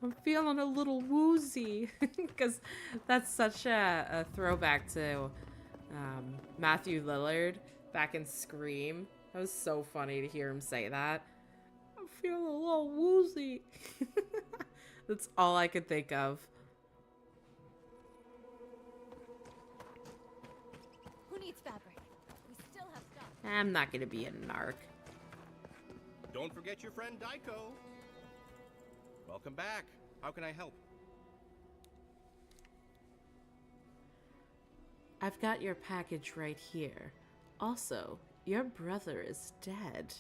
I'm feeling a little woozy. Because that's such a throwback to Matthew Lillard back in Scream. That was so funny to hear him say that. I'm feeling a little woozy. That's all I could think of. Who needs fabric? We still have stuff. I'm not gonna be a narc. Don't forget your friend Daiko. Welcome back. How can I help? I've got your package right here. Also, your brother is dead.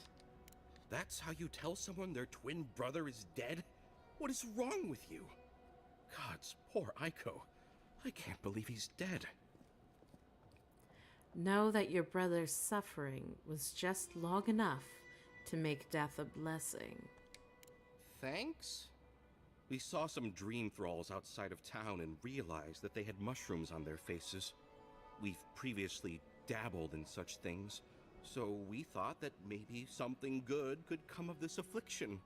That's how you tell someone their twin brother is dead? What is wrong with you? Gods, poor Aiko. I can't believe he's dead. Know that your brother's suffering was just long enough to make death a blessing. Thanks? We saw some dream thralls outside of town and realized that they had mushrooms on their faces. We've previously dabbled in such things, so we thought that maybe something good could come of this affliction.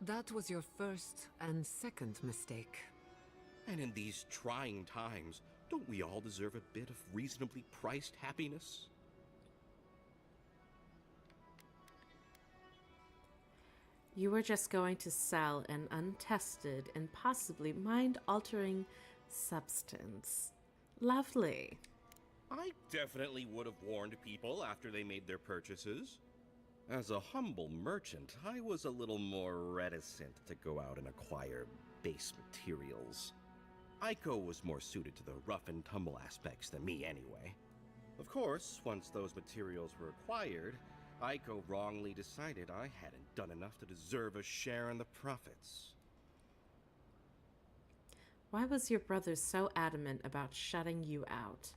That was your first and second mistake. And in these trying times, don't we all deserve a bit of reasonably priced happiness? You were just going to sell an untested and possibly mind-altering substance. Lovely. I definitely would have warned people after they made their purchases. As a humble merchant, I was a little more reticent to go out and acquire base materials. Aiko was more suited to the rough and tumble aspects than me anyway. Of course, once those materials were acquired, Aiko wrongly decided I hadn't done enough to deserve a share in the profits. Why was your brother so adamant about shutting you out?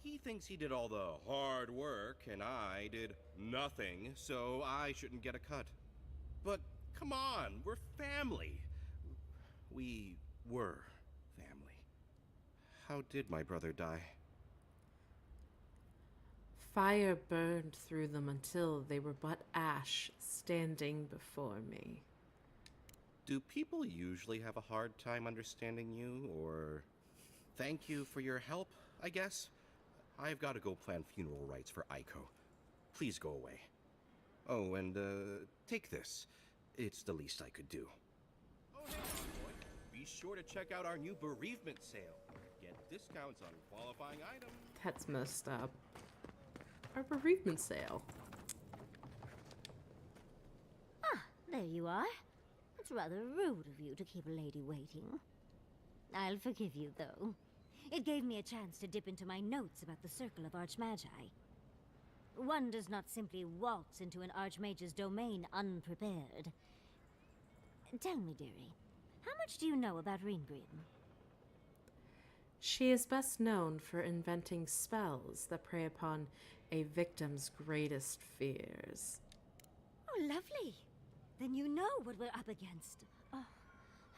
He thinks he did all the hard work and I did nothing, so I shouldn't get a cut. But come on, we're family. We were family. How did my brother die? Fire burned through them until they were but ash standing before me. Do people usually have a hard time understanding you, or thank you for your help, I guess? I've got to go plan funeral rites for Aiko. Please go away. Oh, and, take this. It's the least I could do. Oh, hey, boy. Be sure to check out our new bereavement sale. Get discounts on qualifying items. That's messed up. Our bereavement sale. Ah, there you are. It's rather rude of you to keep a lady waiting. I'll forgive you, though. It gave me a chance to dip into my notes about the Circle of Archmagi. One does not simply waltz into an Archmage's domain unprepared. Tell me, dearie, how much do you know about Reengrim? She is best known for inventing spells that prey upon a victim's greatest fears. Oh, lovely. Then you know what we're up against. Oh,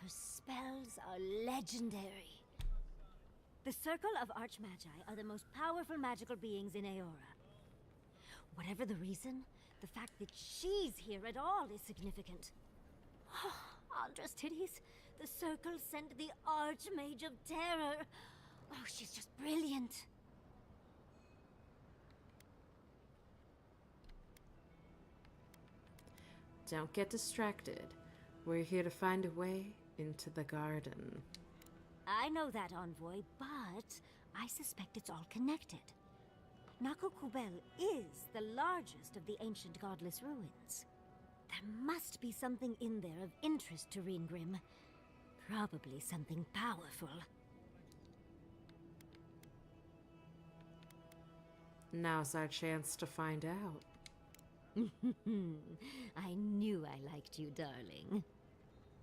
her spells are legendary. The Circle of Archmagi are the most powerful magical beings in Aeora. Whatever the reason, the fact that she's here at all is significant. Oh, Andra's titties. The Circle sent the Archmage of Terror. Oh, she's just brilliant. Don't get distracted. We're here to find a way into the garden. I know that, Envoy, but I suspect it's all connected. Nakokubel is the largest of the ancient godless ruins. There must be something in there of interest to Reengrim. Probably something powerful. Now's our chance to find out. I knew I liked you, darling.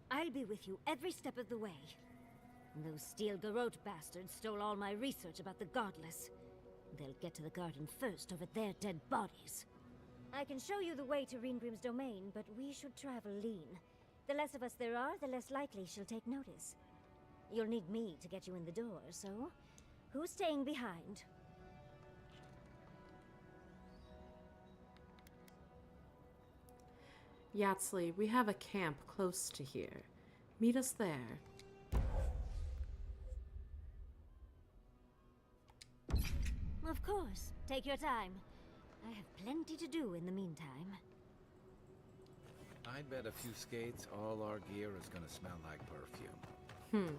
I'll be with you every step of the way. Those Steel Garrote bastards stole all my research about the Godless. They'll get to the garden first over their dead bodies. I can show you the way to Reengrim's domain, but we should travel lean. The less of us there are, the less likely she'll take notice. You'll need me to get you in the door, so who's staying behind? Yatsley, we have a camp close to here. Meet us there. Of course. Take your time. I have plenty to do in the meantime. I'd bet a few skates all our gear is gonna smell like perfume.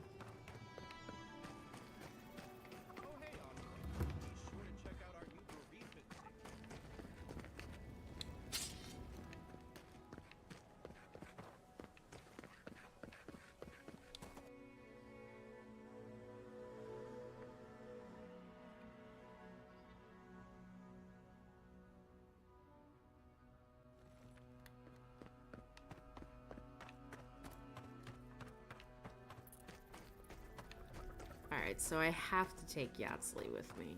Alright, so I have to take Yatsley with me.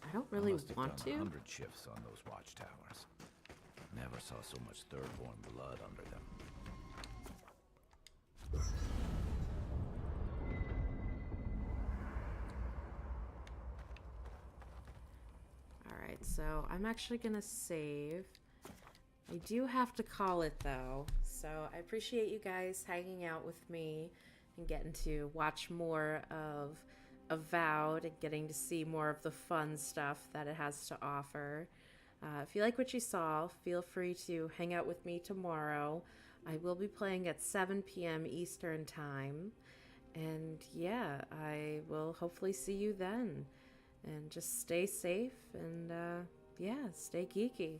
I don't really want to. 100 shifts on those watchtowers. Never saw so much third-born blood under them. Alright, so I'm actually gonna save. I do have to call it though, so I appreciate you guys hanging out with me and getting to watch more of Avowed and getting to see more of the fun stuff that it has to offer. If you like what you saw, feel free to hang out with me tomorrow. I will be playing at 7 p.m. Eastern Time. And yeah, I will hopefully see you then. And just stay safe and yeah, stay geeky.